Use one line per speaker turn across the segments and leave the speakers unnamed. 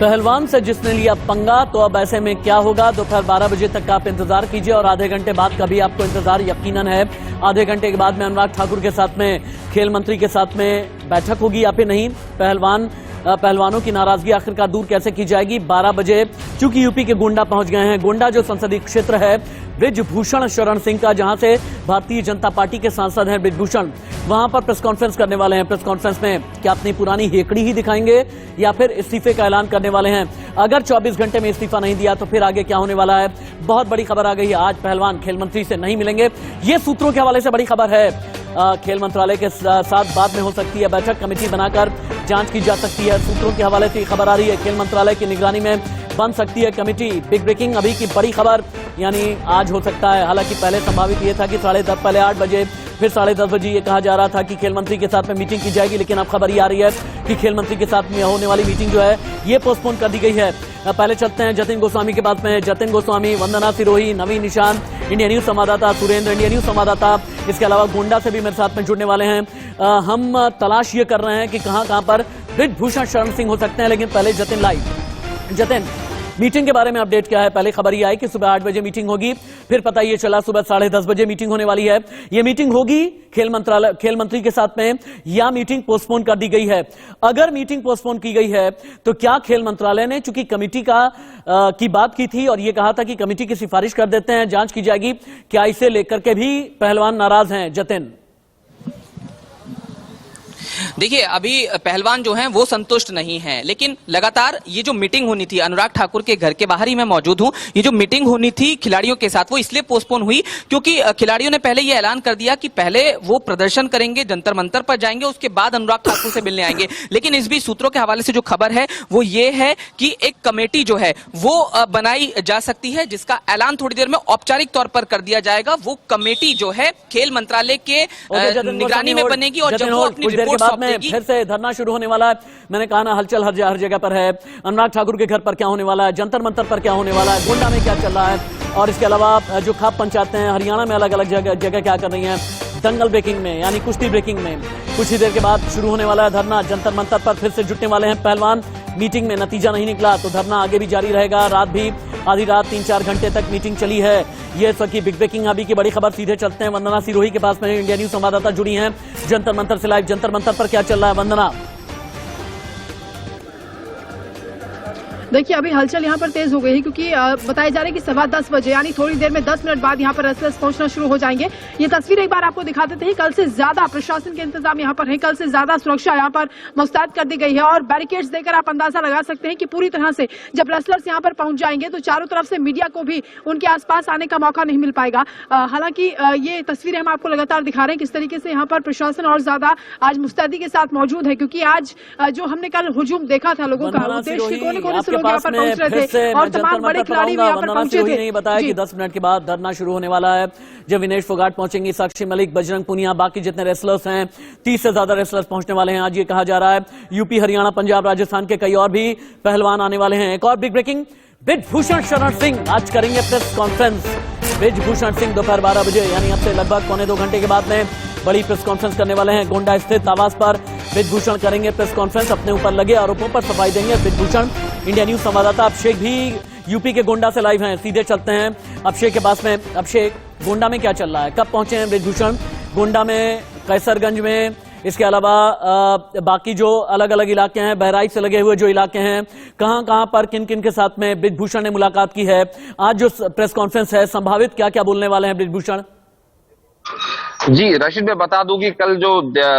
पहलवान से जिसने लिया पंगा, तो अब ऐसे में क्या होगा? दोपहर 12 बजे तक का आप इंतजार कीजिए और आधे घंटे बाद का भी आपको इंतजार यकीनन है। आधे घंटे के बाद में अनुराग ठाकुर के साथ में, खेल मंत्री के साथ में बैठक होगी या फिर नहीं? पहलवानों की नाराजगी आखिरकार दूर कैसे की जाएगी? 12 बजे चूंकि यूपी के गोंडा पहुंच गए हैं। गोंडा जो संसदीय क्षेत्र है बृजभूषण शरण सिंह का, जहां से भारतीय जनता पार्टी के सांसद हैं बृजभूषण, वहां पर प्रेस कॉन्फ्रेंस करने वाले हैं। प्रेस कॉन्फ्रेंस में क्या अपनी पुरानी हेकड़ी ही दिखाएंगे या फिर इस्तीफे का ऐलान करने वाले हैं? अगर 24 घंटे में इस्तीफा नहीं दिया तो फिर आगे क्या होने वाला है? बहुत बड़ी खबर आ गई है, आज पहलवान खेल मंत्री से नहीं मिलेंगे। ये सूत्रों के हवाले से बड़ी खबर है। खेल मंत्रालय के साथ बाद में हो सकती है बैठक, कमेटी बनाकर जांच की जा सकती है। सूत्रों के हवाले से खबर आ रही है, खेल मंत्रालय की निगरानी में बन सकती है कमेटी। बिग ब्रेकिंग अभी की बड़ी खबर, यानी आज हो सकता है। हालांकि पहले संभावित ये था कि पहले 8 बजे, फिर 10:30 बजे ये कहा जा रहा था कि खेल मंत्री के साथ में मीटिंग की जाएगी, लेकिन अब खबर ये आ रही है कि खेल मंत्री के साथ में होने वाली मीटिंग जो है ये पोस्टपोन कर दी गई है। पहले चलते हैं जतिन गोस्वामी के पास में। जतिन गोस्वामी, वंदना सिरोही, नवीन निशान, इंडिया न्यूज संवाददाता सुरेंद्र, इंडिया न्यूज संवाददाता, इसके अलावा गोंडा से भी मेरे साथ में जुड़ने वाले हैं। हम तलाश ये कर रहे हैं कि कहां पर बृजभूषण शरण सिंह हो सकते हैं, लेकिन पहले जतिन लाइव। जतिन, मीटिंग के बारे में अपडेट क्या है? पहले खबर ये आई कि सुबह 8 बजे मीटिंग होगी, फिर पता ये चला सुबह 10:30 बजे मीटिंग होने वाली है। ये मीटिंग होगी खेल मंत्री के साथ में या मीटिंग पोस्टपोन कर दी गई है? अगर मीटिंग पोस्टपोन की गई है तो क्या खेल मंत्रालय ने, चूंकि कमेटी की बात की थी और ये कहा था कि कमेटी की सिफारिश कर देते हैं, जांच की जाएगी, क्या इसे लेकर के भी पहलवान नाराज हैं? जतिन,
देखिए, अभी पहलवान जो हैं वो संतुष्ट नहीं हैं, लेकिन लगातार ये जो मीटिंग होनी थी, अनुराग ठाकुर के घर के बाहर ही मैं मौजूद हूं, ये जो मीटिंग होनी थी खिलाड़ियों के साथ वो इसलिए पोस्टपोन हुई क्योंकि खिलाड़ियों ने पहले ये ऐलान कर दिया कि पहले वो प्रदर्शन करेंगे, जंतर मंतर पर जाएंगे, उसके बाद अनुराग ठाकुर से मिलने आएंगे। लेकिन इस बीच सूत्रों के हवाले से जो खबर है वो ये है कि एक कमेटी जो है वो बनाई जा सकती है, जिसका ऐलान थोड़ी देर में औपचारिक तौर पर कर दिया जाएगा। वो कमेटी जो है खेल मंत्रालय के निगरानी में बनेगी और जब वो अपनी रिपोर्ट
फिर से धरना शुरू होने वाला है। मैंने कहा ना, हलचल हर जगह पर है। अनुराग ठाकुर के घर पर क्या होने वाला है, जंतर मंतर पर क्या होने वाला है, गोंडा में क्या चल रहा है, और इसके अलावा जो खाप पंचायतें हैं हरियाणा में अलग अलग जगह क्या कर रही हैं, दंगल ब्रेकिंग में यानी कुश्ती ब्रेकिंग में कुछ ही देर के बाद शुरू होने वाला है धरना। जंतर मंतर पर फिर से जुटने वाले हैं पहलवान। मीटिंग में नतीजा नहीं निकला तो धरना आगे भी जारी रहेगा। रात भी आधी रात 3-4 घंटे तक मीटिंग चली है। ये सकी बिग ब्रेकिंग अभी की बड़ी खबर। सीधे चलते हैं वंदना सिरोही के पास में, इंडिया न्यूज संवाददाता जुड़ी हैं जंतर मंतर से लाइव। जंतर मंतर पर क्या चल रहा है वंदना?
देखिए, अभी हलचल यहाँ पर तेज हो गई है क्योंकि बताया जा रहा है कि 10:15 बजे यानी थोड़ी देर में 10 मिनट बाद यहाँ पर रेसलर्स पहुंचना शुरू हो जाएंगे। ये तस्वीर एक बार आपको दिखा देते हैं। कल से ज्यादा प्रशासन के इंतजाम यहाँ पर है, कल से ज्यादा सुरक्षा यहाँ पर मुस्तैद कर दी गई है और बैरिकेड्स देकर आप अंदाजा लगा सकते हैं कि पूरी तरह से जब रेसलर्स यहाँ पर पहुंच जाएंगे तो चारों तरफ से मीडिया को भी उनके आसपास आने का मौका नहीं मिल पाएगा। हालांकि ये तस्वीरें हम आपको लगातार दिखा रहे हैं किस तरीके से यहाँ पर प्रशासन और ज्यादा आज मुस्तैदी के साथ मौजूद है, क्योंकि आज जो हमने कल हुजूम देखा था लोगों का, देश के कोने कोने से लोग यहाँ पर पहुंच रहे थे और तमाम बड़े खिलाड़ी भी यहाँ पर पहुंचे थे।
नहीं बताया कि 10 मिनट के बाद धरना शुरू होने वाला है। जब विनेश फोगाट पहुंचेंगी, साक्षी मलिक, बजरंग पुनिया, बाकी जितने रेसलर्स हैं 30 से ज्यादा रेसलर्स पहुंचने वाले हैं। आज ये कहा जा रहा है यूपी, हरियाणा, पंजाब, राजस्थान के कई और भी पहलवान आने वाले हैं। एक और बिग ब्रेकिंग, बृजभूषण शरण सिंह आज करेंगे प्रेस कॉन्फ्रेंस। बृजभूषण सिंह दोपहर 12 बजे यानी अब से लगभग 1.25 घंटे के बाद में बड़ी प्रेस कॉन्फ्रेंस करने वाले हैं। गोंडा स्थित आवास पर बृजभूषण करेंगे प्रेस कॉन्फ्रेंस, अपने ऊपर लगे आरोपों पर सफाई देंगे बृजभूषण। इंडिया न्यूज संवाददाता अभिषेक भी यूपी के गोंडा से लाइव हैं। सीधे चलते हैं अभिषेक के पास में। अभिषेक, गोंडा में क्या चल रहा है, कब पहुंचे हैं बृजभूषण? गोंडा में, कैसरगंज में, इसके अलावा बाकी जो अलग अलग इलाके हैं, बहराइच से लगे हुए जो इलाके हैं, कहां पर किन किन के साथ में बृजभूषण ने मुलाकात की है? आज जो प्रेस कॉन्फ्रेंस है, संभावित क्या क्या बोलने वाले हैं बृजभूषण?
जी राशिद, मैं बता दूं कि कल जो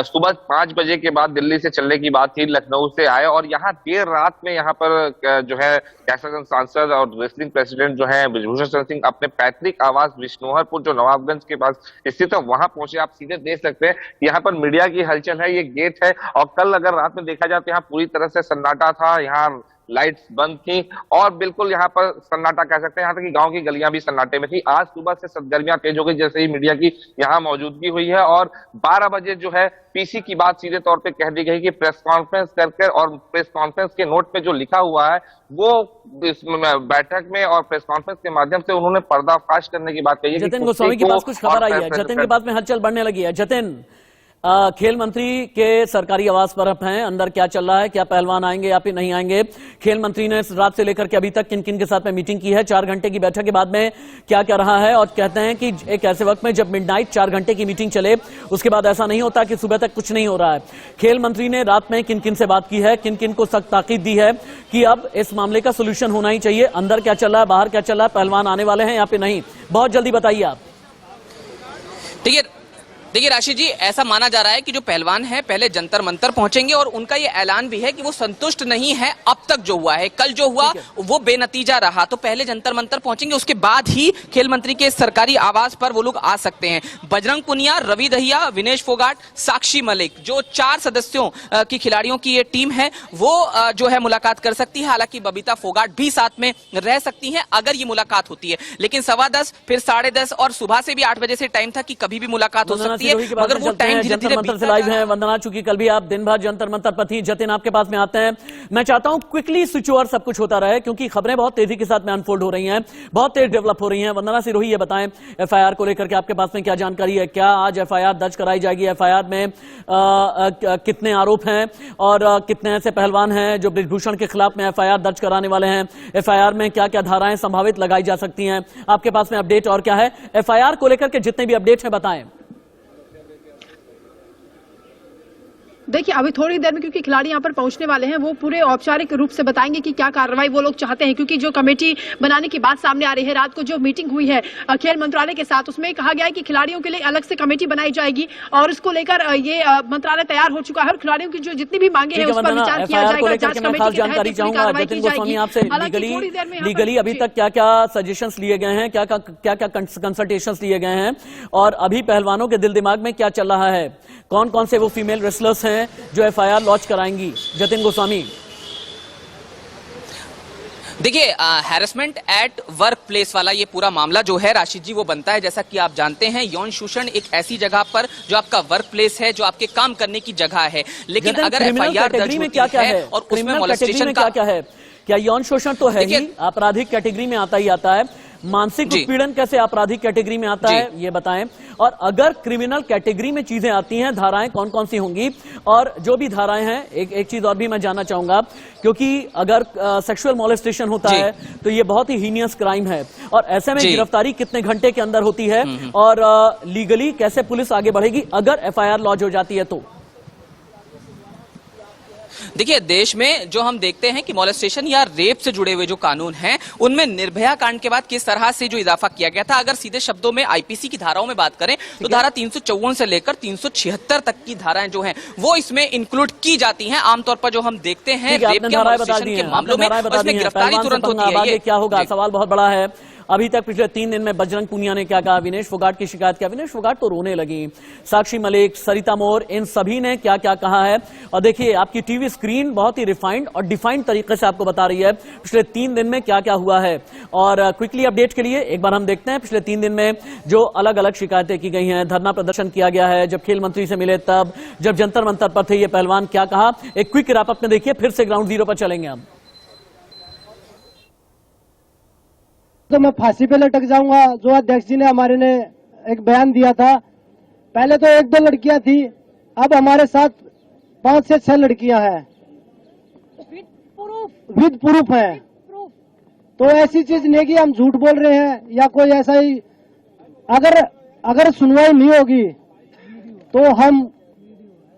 सुबह 5 बजे के बाद दिल्ली से चलने की बात थी, लखनऊ से आए और यहाँ देर रात में यहाँ पर जो है कैसरगंज सांसद और रेसलिंग प्रेसिडेंट जो है बृजभूषण शरण सिंह अपने पैतृक आवास विष्णुहरपुर जो नवाबगंज के पास स्थित है वहां पहुंचे। आप सीधे देख सकते हैं यहाँ पर मीडिया की हलचल है, ये गेट है और कल अगर रात में देखा जाए तो यहाँ पूरी तरह से सन्नाटा था, यहाँ लाइट्स बंद थी और बिल्कुल यहाँ पर सन्नाटा कह सकते हैं, यहाँ तक कि गांव की गलियां भी सन्नाटे में थी। आज सुबह से सरगर्मियां तेज हो गई जैसे ही मीडिया की यहाँ मौजूदगी हुई है और 12 बजे जो है पीसी की बात सीधे तौर पे कह दी गई कि प्रेस कॉन्फ्रेंस करके, और प्रेस कॉन्फ्रेंस के नोट पे जो लिखा हुआ है वो इस बैठक में और प्रेस कॉन्फ्रेंस के माध्यम से उन्होंने पर्दाफाश करने की बात कही है।
जतिन गोस्वामी के पास कुछ खबर आई है, जतिन के पास में हलचल बढ़ने लगी है। जतिन, खेल मंत्री के सरकारी आवास पर आप हैं, अंदर क्या चल रहा है, क्या पहलवान आएंगे या फिर नहीं आएंगे? खेल मंत्री ने रात से लेकर के अभी तक किन किन के साथ में मीटिंग की है, 4 घंटे की बैठक के बाद में क्या क्या रहा है? और कहते हैं कि एक ऐसे वक्त में जब मिडनाइट 4 घंटे की मीटिंग चले उसके बाद ऐसा नहीं होता कि सुबह तक कुछ नहीं हो रहा है। खेल मंत्री ने रात में किन किन से बात की है, किन किन को सख्त ताकीद दी है कि अब इस मामले का सोल्यूशन होना ही चाहिए? अंदर क्या चल रहा है, बाहर क्या चल रहा है, पहलवान आने वाले हैं या फिर नहीं? बहुत जल्दी बताइए आप।
देखिए राशि जी, ऐसा माना जा रहा है कि जो पहलवान हैं पहले जंतर मंतर पहुंचेंगे और उनका ये ऐलान भी है कि वो संतुष्ट नहीं है अब तक जो हुआ है। कल जो हुआ वो बेनतीजा रहा, तो पहले जंतर मंतर पहुंचेंगे, उसके बाद ही खेल मंत्री के सरकारी आवास पर वो लोग आ सकते हैं। बजरंग पुनिया, रवि दहिया, विनेश फोगाट, साक्षी मलिक, जो 4 सदस्यों की खिलाड़ियों की ये टीम है वो जो है मुलाकात कर सकती है। हालांकि बबीता फोगाट भी साथ में रह सकती है अगर ये मुलाकात होती है, लेकिन 10:15 फिर 10:30 और सुबह से भी 8 बजे से टाइम था कि कभी भी मुलाकात हो सकती है, मगर वो टाइम धीरे धीरे
मंत्र से लाइव है। वंदना, चूंकि कल भी आप दिन भर जंतर मंतर पर थी, जतिन आपके पास में आते हैं। मैं चाहता हूं क्विकली स्विच ओवर सब कुछ होता रहे क्योंकि खबरें बहुत तेजी के साथ में अनफोल्ड हो रही हैं, बहुत तेज डेवलप हो रही हैं। वंदना सिरोही, ये बताएं एफआईआर को लेकर के आपके पास में क्या जानकारी है? क्या आज एफआईआर दर्ज कराई जाएगी? एफआईआर में कितने आरोप हैं और कितने ऐसे पहलवान हैं जो बृजभूषण के खिलाफ में एफआईआर दर्ज कराने वाले हैं? एफआईआर में क्या क्या धाराएं संभावित लगाई जा सकती हैं? आपके पास में अपडेट और क्या है एफआईआर को लेकर के? जितने भी अपडेट हैं बताएं।
देखिए अभी थोड़ी देर में क्योंकि खिलाड़ी यहाँ पर पहुंचने वाले हैं, वो पूरे औपचारिक रूप से बताएंगे कि क्या कार्रवाई वो लोग चाहते हैं, क्योंकि जो कमेटी बनाने की बात सामने आ रही है, रात को जो मीटिंग हुई है खेल मंत्रालय के साथ, उसमें कहा गया है कि खिलाड़ियों के लिए अलग से कमेटी बनाई जाएगी और इसको लेकर ये मंत्रालय तैयार हो चुका है और खिलाड़ियों की जो जितनी भी मांगे हैं उस पर विचार किया जाएगा। जांच कमेटी
जानकारी चाहूंगा जतिन गोस्वामी आपसे, लीगली अभी तक क्या क्या सजेशंस लिए गए हैं, क्या क्या कंसल्टेशंस लिए गए हैं और अभी पहलवानों के दिल दिमाग में क्या चल रहा है? कौन कौन से वो फीमेल रेसलर्स हैं जो एफआईआर लॉन्च कराएंगी? जतिन गोस्वामी।
देखिए हैरेसमेंट एट वर्क प्लेस वाला ये पूरा मामला जो है राशिद जी वो बनता है, जैसा कि आप जानते हैं यौन शोषण एक ऐसी जगह पर जो आपका वर्क प्लेस है, जो आपके काम करने की जगह है, लेकिन अगर एफआईआर दर्ज होती है और उसमें मोलेस्टेशन का
क्या है? क्या यौन शोषण तो है ही, आपराधिक कैटेगरी में आता ही आता है, मानसिक उत्पीड़न कैसे आपराधिक कैटेगरी में आता है ये बताएं? और अगर क्रिमिनल कैटेगरी में चीजें आती हैं, धाराएं कौन कौन सी होंगी? और जो भी धाराएं हैं, एक चीज और भी मैं जानना चाहूंगा, क्योंकि अगर सेक्सुअल मोलेस्टेशन होता है तो ये बहुत ही हीनियस क्राइम है और ऐसे में गिरफ्तारी कितने घंटे के अंदर होती है और लीगली कैसे पुलिस आगे बढ़ेगी अगर एफआईआर लॉन्च हो जाती है तो?
देखिए देश में जो हम देखते हैं कि मोलेस्टेशन या रेप से जुड़े हुए जो कानून हैं उनमें निर्भया कांड के बाद किस तरह से जो इजाफा किया गया था, अगर सीधे शब्दों में आईपीसी की धाराओं में बात करें तो धारा 354 से लेकर 376 तक की धाराएं जो हैं वो इसमें इंक्लूड की जाती हैं। आमतौर पर जो हम देखते हैं रेप के मोलेस्टेशन के मामलों में उसमें गिरफ्तारी तुरंत होती है।
क्या होगा? सवाल बहुत बड़ा है। अभी तक पिछले 3 दिन में बजरंग पुनिया ने क्या कहा, विनेश फोगाट की शिकायत किया, विनेश फोगाट तो रोने लगी, साक्षी मलिक, सरिता मोर, इन सभी ने क्या क्या कहा है। और देखिए आपकी टीवी स्क्रीन बहुत ही रिफाइंड और डिफाइंड तरीके से आपको बता रही है पिछले 3 दिन में क्या क्या हुआ है। और क्विकली अपडेट के लिए एक बार हम देखते हैं पिछले 3 दिन में जो अलग अलग शिकायतें की गई हैं, धरना प्रदर्शन किया गया है, जब खेल मंत्री से मिले तब, जब जंतर मंतर पर थे ये पहलवान क्या कहा। एक क्विक रैप अप में देखिए, फिर से ग्राउंड जीरो पर चलेंगे हम।
तो मैं फांसी पे लटक जाऊंगा, जो अध्यक्ष जी ने हमारे ने एक बयान दिया था। पहले तो 1-2 लड़कियां थी, अब हमारे साथ 5 से 6 लड़कियां हैं विद प्रूफ है। तो ऐसी चीज नहीं कि हम झूठ बोल रहे हैं या कोई ऐसा ही। अगर सुनवाई नहीं होगी तो हम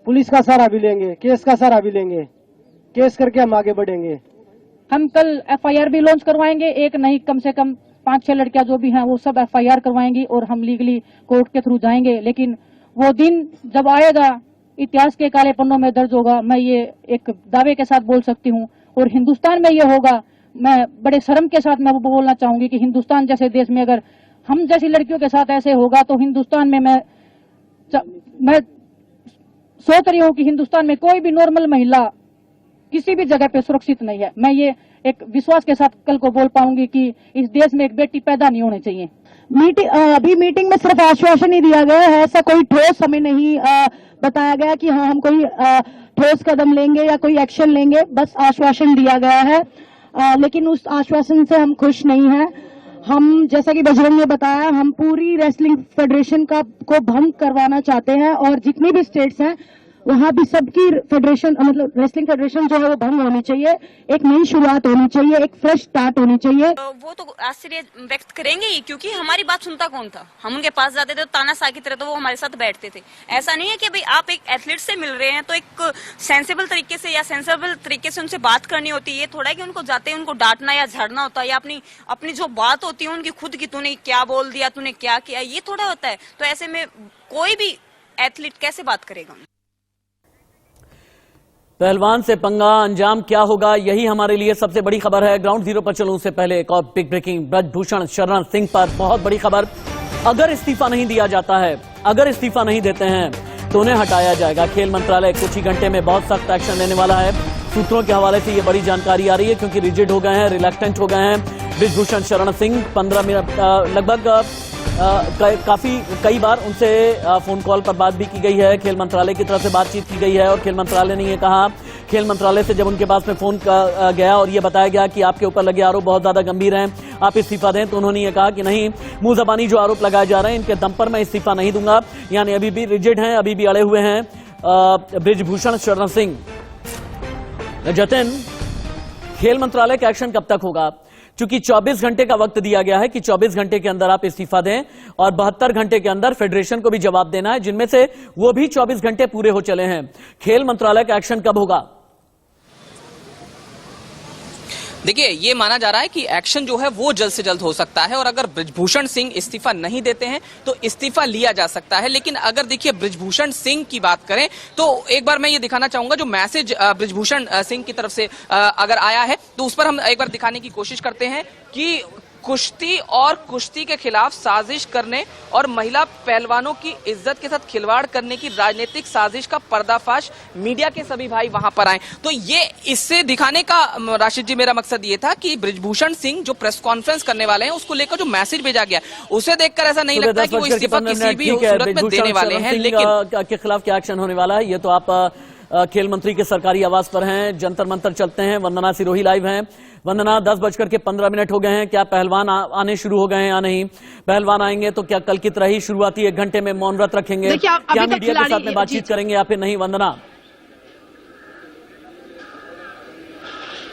पुलिस का सहारा भी लेंगे, केस का सहारा भी लेंगे, केस करके हम आगे बढ़ेंगे।
हम कल एफआईआर भी लॉन्च करवाएंगे, एक नहीं कम से कम 5-6 लड़कियां जो भी हैं वो सब एफआईआर करवाएंगी और हम लीगली कोर्ट के थ्रू जाएंगे। लेकिन वो दिन जब आएगा इतिहास के काले पन्नों में दर्ज होगा, मैं ये एक दावे के साथ बोल सकती हूँ। और हिंदुस्तान में ये होगा, मैं बड़े शर्म के साथ मैं वो बोलना चाहूंगी कि हिंदुस्तान जैसे देश में अगर हम जैसी लड़कियों के साथ ऐसे होगा तो हिंदुस्तान में मैं सोच रही हूँ कि हिंदुस्तान में कोई भी नॉर्मल महिला किसी भी जगह पे सुरक्षित नहीं है। मैं ये एक विश्वास के साथ कल को बोल पाऊंगी कि इस देश में एक बेटी पैदा नहीं होनी चाहिए।
अभी मीटिंग में सिर्फ आश्वासन ही दिया गया है, ऐसा कोई ठोस हमें नहीं बताया गया कि हाँ हम कोई ठोस कदम लेंगे या कोई एक्शन लेंगे, बस आश्वासन दिया गया है। लेकिन उस आश्वासन से हम खुश नहीं हैं। हम जैसा कि बजरंग ने बताया, हम पूरी रेसलिंग फेडरेशन को भंग करवाना चाहते हैं और जितनी भी स्टेट्स हैं वहां भी सबकी फेडरेशन मतलब रेसलिंग फेडरेशन जो है वो भंग होनी चाहिए, एक नई शुरुआत होनी चाहिए, एक फ्रेश स्टार्ट होनी चाहिए।
वो तो आश्चर्य व्यक्त करेंगे ही, क्योंकि हमारी बात सुनता कौन था। हम उनके पास जाते थे तो तानाशाह की तरह तो वो हमारे साथ बैठते थे। ऐसा नहीं है कि भाई आप एक एथलीट से मिल रहे हैं तो एक सेंसिबल तरीके से या सेंसिबल तरीके से उनसे बात करनी होती है। ये थोड़ा है कि उनको जाते हैं उनको डांटना या झाड़ना होता है, या अपनी जो बात होती है उनकी खुद की, तूने क्या बोल दिया, तूने क्या किया, ये थोड़ा होता है। तो ऐसे में कोई भी एथलीट कैसे बात करेगा।
पहलवान से पंगा, अंजाम क्या होगा, यही हमारे लिए सबसे बड़ी खबर है। ग्राउंड जीरो पर चलूं उससे पहले एक और बिग ब्रेकिंग, ब्रजभूषण शरण सिंह पर बहुत बड़ी खबर। अगर इस्तीफा नहीं दिया जाता है, अगर इस्तीफा नहीं देते हैं तो उन्हें हटाया जाएगा। खेल मंत्रालय कुछ ही घंटे में बहुत सख्त एक्शन लेने वाला है। सूत्रों के हवाले से ये बड़ी जानकारी आ रही है, क्योंकि रिजिड हो गए हैं, रिलैक्टेंट हो गए हैं ब्रजभूषण शरण सिंह। 15 मिनट लगभग कई बार उनसे फोन कॉल पर बात भी की गई है, खेल मंत्रालय की तरफ से बातचीत की गई है और खेल मंत्रालय ने ये कहा, खेल मंत्रालय से जब उनके पास में फोन गया और ये बताया गया कि आपके ऊपर लगे आरोप बहुत ज्यादा गंभीर हैं, आप इस्तीफा दें, तो उन्होंने ये कहा कि नहीं, मुंह जबानी जो आरोप लगाए जा रहे हैं इनके दम पर मैं इस्तीफा नहीं दूंगा। यानी अभी भी रिजिड हैं, अभी भी अड़े हुए हैं ब्रजभूषण शरण सिंह। जतिन, खेल मंत्रालय का एक्शन कब तक होगा? चूंकि 24 घंटे का वक्त दिया गया है कि 24 घंटे के अंदर आप इस्तीफा दें और 72 घंटे के अंदर फेडरेशन को भी जवाब देना है, जिनमें से वो भी 24 घंटे पूरे हो चले हैं। खेल मंत्रालय का एक्शन कब होगा?
देखिए, ये माना जा रहा है कि एक्शन जो है वो जल्द से जल्द हो सकता है और अगर ब्रजभूषण सिंह इस्तीफा नहीं देते हैं तो इस्तीफा लिया जा सकता है। लेकिन अगर देखिए ब्रजभूषण सिंह की बात करें तो एक बार मैं ये दिखाना चाहूंगा, जो मैसेज ब्रजभूषण सिंह की तरफ से अगर आया है तो उस पर हम एक बार दिखाने की कोशिश करते हैं कि कुश्ती और कुश्ती के खिलाफ साजिश करने और महिला पहलवानों की इज्जत के साथ खिलवाड़ करने की राजनीतिक साजिश का पर्दाफाश मीडिया के सभी भाई वहां पर आए। तो ये इससे दिखाने का राशिद जी मेरा मकसद ये था कि ब्रजभूषण सिंह जो प्रेस कॉन्फ्रेंस करने वाले हैं उसको लेकर जो मैसेज भेजा गया उसे देखकर ऐसा नहीं लगता कि वो इस्तीफा किसी भी सूरत में देने वाले हैं। लेकिन
के खिलाफ क्या एक्शन होने वाला है ये तो आप खेल मंत्री के सरकारी आवास पर हैं, जंतर मंतर चलते हैं। वंदना सिरोही लाइव हैं। वंदना, 10:15 हो गए हैं, क्या पहलवान आने शुरू हो गए हैं या नहीं? पहलवान आएंगे तो क्या कल की तरह ही शुरुआती 1 घंटे में मौन व्रत रखेंगे, क्या मीडिया के साथ में बातचीत करेंगे या फिर नहीं? वंदना,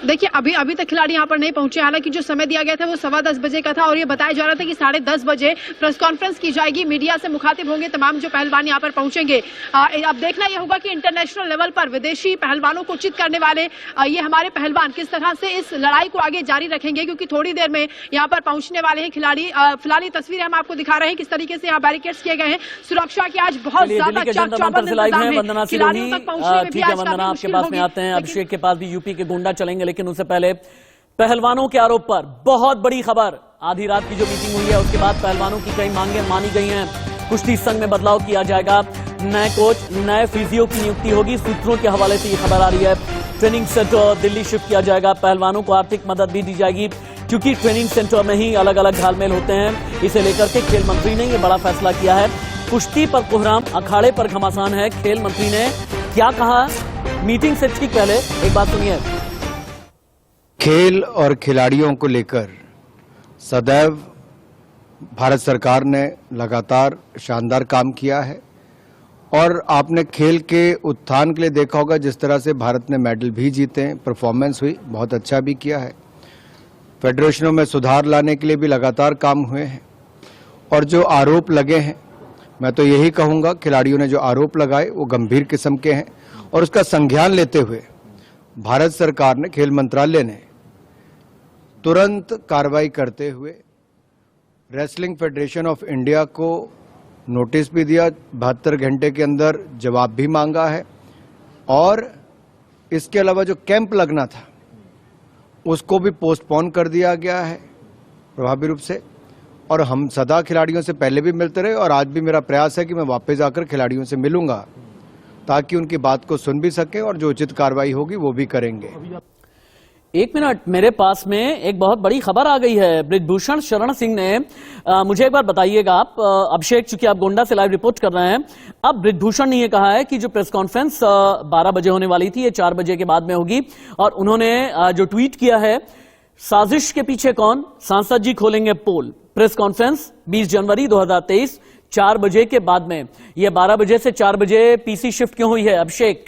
देखिए अभी तक खिलाड़ी यहाँ पर नहीं पहुंचे। हालांकि जो समय दिया गया था वो 10:15 बजे का था और ये बताया जा रहा था कि 10:30 बजे प्रेस कॉन्फ्रेंस की जाएगी, मीडिया से मुखातिब होंगे तमाम जो पहलवान यहाँ पर पहुंचेंगे। अब देखना ये होगा कि इंटरनेशनल लेवल पर विदेशी पहलवानों को चित करने वाले ये हमारे पहलवान किस तरह से इस लड़ाई को आगे जारी रखेंगे, क्योंकि थोड़ी देर में यहाँ पर पहुंचने वाले हैं खिलाड़ी। फिलहाल तस्वीरें हम आपको दिखा रहे हैं किस तरीके से यहाँ बैरिकेड्स किए गए हैं। सुरक्षा की आज बहुत ज्यादा
आपके पास में आते हैं, अभिषेक के पास भी यूपी के गुंडा चलेंगे, लेकिन उससे पहले पहलवानों के आरोप पर बहुत बड़ी खबर। आधी रात की जो मीटिंग हुई है उसके बाद पहलवानों की कई मांगे मानी गई हैं। कुश्ती संघ में बदलाव किया जाएगा, नए कोच, नए फिजियो की नियुक्ति होगी। सूत्रों के हवाले से ये खबर आ रही है। ट्रेनिंग सेंटर दिल्ली शिफ्ट किया जाएगा, पहलवानों को आर्थिक मदद भी दी जाएगी, क्योंकि ट्रेनिंग सेंटर में ही अलग अलग घालमेल होते हैं। इसे लेकर के खेल मंत्री ने यह बड़ा फैसला किया है। कुश्ती पर कोहराम, अखाड़े पर घमासान है। खेल मंत्री ने क्या कहा मीटिंग से ठीक पहले, एक बात सुनिए।
खेल और खिलाड़ियों को लेकर सदैव भारत सरकार ने लगातार शानदार काम किया है और आपने खेल के उत्थान के लिए देखा होगा जिस तरह से भारत ने मेडल भी जीते हैं, परफॉर्मेंस हुई, बहुत अच्छा भी किया है। फेडरेशनों में सुधार लाने के लिए भी लगातार काम हुए हैं और जो आरोप लगे हैं, मैं तो यही कहूंगा खिलाड़ियों ने जो आरोप लगाए वो गंभीर किस्म के हैं और उसका संज्ञान लेते हुए भारत सरकार ने, खेल मंत्रालय ने तुरंत कार्रवाई करते हुए रेसलिंग फेडरेशन ऑफ इंडिया को नोटिस भी दिया, 72 घंटे के अंदर जवाब भी मांगा है और इसके अलावा जो कैंप लगना था उसको भी पोस्टपोन कर दिया गया है प्रभावी रूप से। और हम सदा खिलाड़ियों से पहले भी मिलते रहे और आज भी मेरा प्रयास है कि मैं वापस आकर खिलाड़ियों से मिलूंगा ताकि उनकी बात को सुन भी सके और जो उचित कार्रवाई होगी वो भी करेंगे।
एक मिनट, मेरे पास में एक बहुत बड़ी खबर आ गई है। ब्रजभूषण शरण सिंह ने मुझे एक बार बताइएगा आप, अभिषेक, चूंकि आप गोंडा से लाइव रिपोर्ट कर रहे हैं, अब ब्रजभूषण ने यह कहा है कि जो प्रेस कॉन्फ्रेंस 12 बजे होने वाली थी ये 4 बजे के बाद में होगी और उन्होंने जो ट्वीट किया है साजिश के पीछे कौन? सांसद जी खोलेंगे पोल। प्रेस कॉन्फ्रेंस 20 जनवरी 2023 4 बजे के बाद में। यह 12 बजे से 4 बजे पीसी शिफ्ट क्यों हुई है? अभिषेक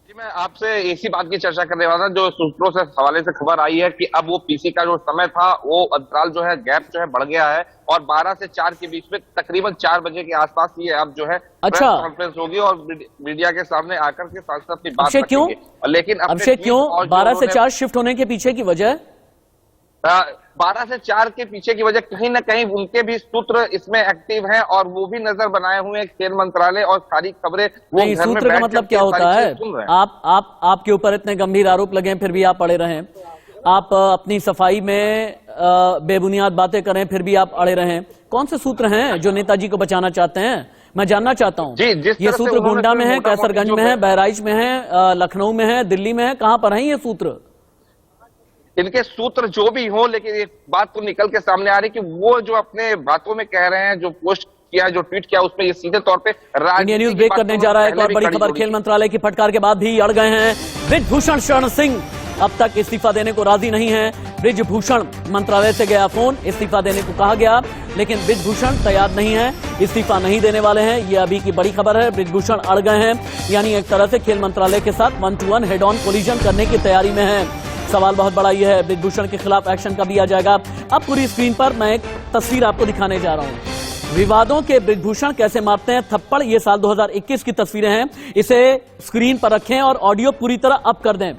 जी, मैं आपसे इसी बात की चर्चा करने वाला था। जो सूत्रों से हवाले से खबर आई है कि अब वो पीसी का जो समय था, वो अंतराल जो है, गैप जो है बढ़ गया है और 12 से 4 के बीच में तकरीबन 4 बजे के आसपास ये अब जो है प्रेस कॉन्फ्रेंस होगी और मीडिया के सामने आकर के सांसद अपनी बात रखेंगे। लेकिन
अभिषेक क्यों 12 से 4 शिफ्ट होने के पीछे की वजह?
12 से 4 के पीछे की वजह कहीं ना कहीं उनके भी सूत्र इसमें एक्टिव हैं और वो भी नजर बनाए हुए हैं खेल मंत्रालय और सारी खबरें वो
नहीं, सूत्र का मतलब क्या होता है? आपके ऊपर इतने गंभीर आरोप लगे फिर भी आप अड़े रहें, आप अपनी सफाई में बेबुनियाद बातें करें फिर भी आप अड़े रहें। कौन से सूत्र हैं जो नेताजी को बचाना चाहते हैं? मैं जानना चाहता हूं। ये सूत्र गोंडा में है, कैसरगंज में है, बहराइच में है, लखनऊ में है, दिल्ली में है, कहां पर है ये सूत्र?
इनके सूत्र जो भी हो, लेकिन एक बात तो निकल के सामने आ रही कि वो जो अपने बातों में कह रहे हैं, जो पोस्ट किया, जो ट्वीट किया, उसमें ये सीधे तौर पे
इंडिया न्यूज ब्रेक करने जा रहा है। एक और बड़ी खबर, खेल मंत्रालय की फटकार के बाद भी अड़ गए हैं बृजभूषण शरण सिंह। अब तक इस्तीफा देने को राजी नहीं है बृजभूषण। मंत्रालय से गया फोन, इस्तीफा देने को कहा गया, लेकिन बृजभूषण तैयार नहीं है, इस्तीफा नहीं देने वाले हैं। ये अभी की बड़ी खबर है। बृजभूषण अड़ गए हैं, यानी एक तरह से खेल मंत्रालय के साथ 1-to-1 हेड ऑन कोलिजन करने की तैयारी में है। सवाल बहुत बड़ा ये है, बृजभूषण के खिलाफ एक्शन कब लिया जाएगा? अब पूरी स्क्रीन पर मैं एक तस्वीर आपको दिखाने जा रहा हूं। विवादों के बृजभूषण कैसे मारते हैं थप्पड़, ये साल 2021 की तस्वीरें हैं। इसे स्क्रीन पर रखें और ऑडियो पूरी तरह अप कर दें।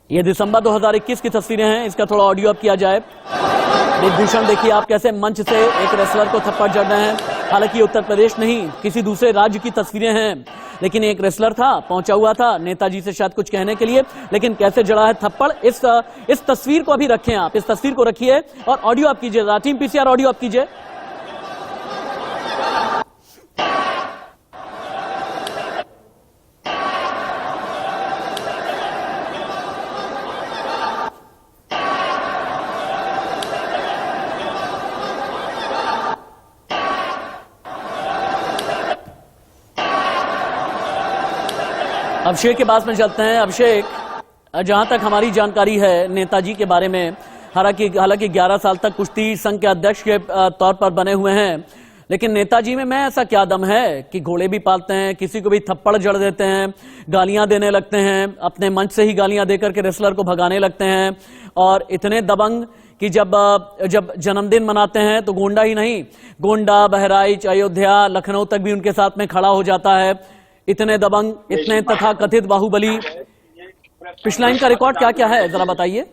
ये दिसंबर 2021 की तस्वीरें हैं, इसका थोड़ा ऑडियो अप किया जाए। बृजभूषण देखिए आप कैसे मंच से एक रेसलर को थप्पड़ जड़ रहे हैं। हालांकि उत्तर प्रदेश नहीं, किसी दूसरे राज्य की तस्वीरें हैं, लेकिन एक रेसलर था, पहुंचा हुआ था नेताजी से शायद कुछ कहने के लिए, लेकिन कैसे जड़ा है थप्पड़। इस तस्वीर को अभी रखें आप, इस तस्वीर को रखिए और ऑडियो अप कीजिए। टीम पीसीआर ऑडियो अप कीजिए। अभिषेक के पास में चलते हैं। अभिषेक, जहां तक हमारी जानकारी है नेताजी के बारे में, हालांकि 11 साल तक कुश्ती संघ के अध्यक्ष के तौर पर बने हुए हैं, लेकिन नेताजी में ऐसा क्या दम है कि घोड़े भी पालते हैं, किसी को भी थप्पड़ जड़ देते हैं, गालियां देने लगते हैं, अपने मंच से ही गालियां देकर के रेसलर को भगाने लगते हैं, और इतने दबंग कि जब जन्मदिन मनाते हैं तो गोंडा ही नहीं, गोंडा, बहराइच, अयोध्या, लखनऊ तक भी उनके साथ में खड़ा हो जाता है। इतने दबंग, इतने तथा कथित बाहुबली, पिछला इनका रिकॉर्ड क्या क्या है जरा बताइए।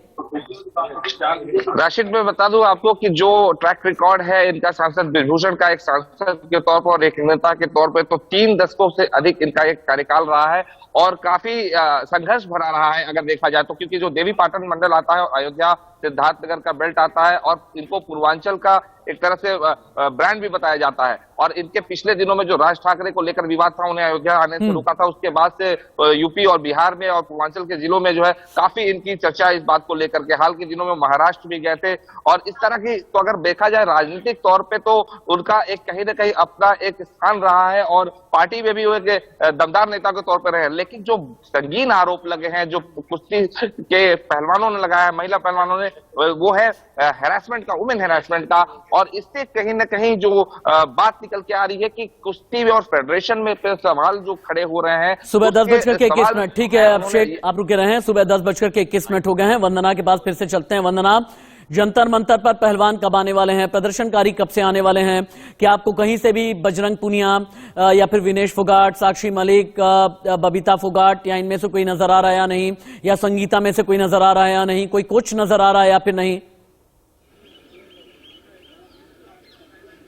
राशिद, मैं बता दूं आपको कि जो ट्रैक रिकॉर्ड है इनका सांसद बृजभूषण का, एक सांसद के तौर पर और एक नेता के तौर पर, तो 3 दशकों से अधिक इनका एक कार्यकाल रहा है और काफी संघर्ष भरा रहा है अगर देखा जाए तो। क्योंकि जो देवी पाटन मंडल आता है, अयोध्या सिद्धार्थनगर का बेल्ट आता है और इनको पूर्वांचल का एक तरह से ब्रांड भी बताया जाता है। और इनके पिछले दिनों में जो राज ठाकरे को लेकर विवाद था, उन्हें अयोध्या आने से रोका था, उसके बाद से यूपी और बिहार में और पूर्वांचल के जिलों में जो है काफी इनकी चर्चा इस बात को लेकर के। हाल के दिनों में महाराष्ट्र भी गए थे और इस तरह की, तो अगर देखा जाए राजनीतिक तौर पे तो उनका एक कहीं ना कहीं अपना एक स्थान रहा है और पार्टी में भी वो एक दमदार नेता के तौर पर रहे। लेकिन जो संगीन आरोप लगे हैं, जो कुश्ती के पहलवानों ने लगाया, महिला पहलवानों ने, वो है हैरेसमेंट का, वुमेन हैरेसमेंट का। और इससे कहीं ना कहीं जो बात निकल के आ रही है कि कुश्ती और फेडरेशन में सवाल जो खड़े हो रहे हैं।
सुबह 10:21, ठीक है अभिषेक आप रुके रहे हैं। सुबह 10:21 हो गए हैं। वंदना के पास फिर से चलते हैं। वंदना, जंतर मंतर पर पहलवान कब आने वाले हैं? प्रदर्शनकारी कब से आने वाले हैं? क्या आपको कहीं से भी बजरंग पुनिया या फिर विनेश फोगाट, साक्षी मलिक, बबीता फोगाट या इनमें से कोई नजर आ रहा है या नहीं, या संगीता में से कोई नजर आ रहा है या नहीं, कोई कोच नजर आ रहा है या फिर नहीं?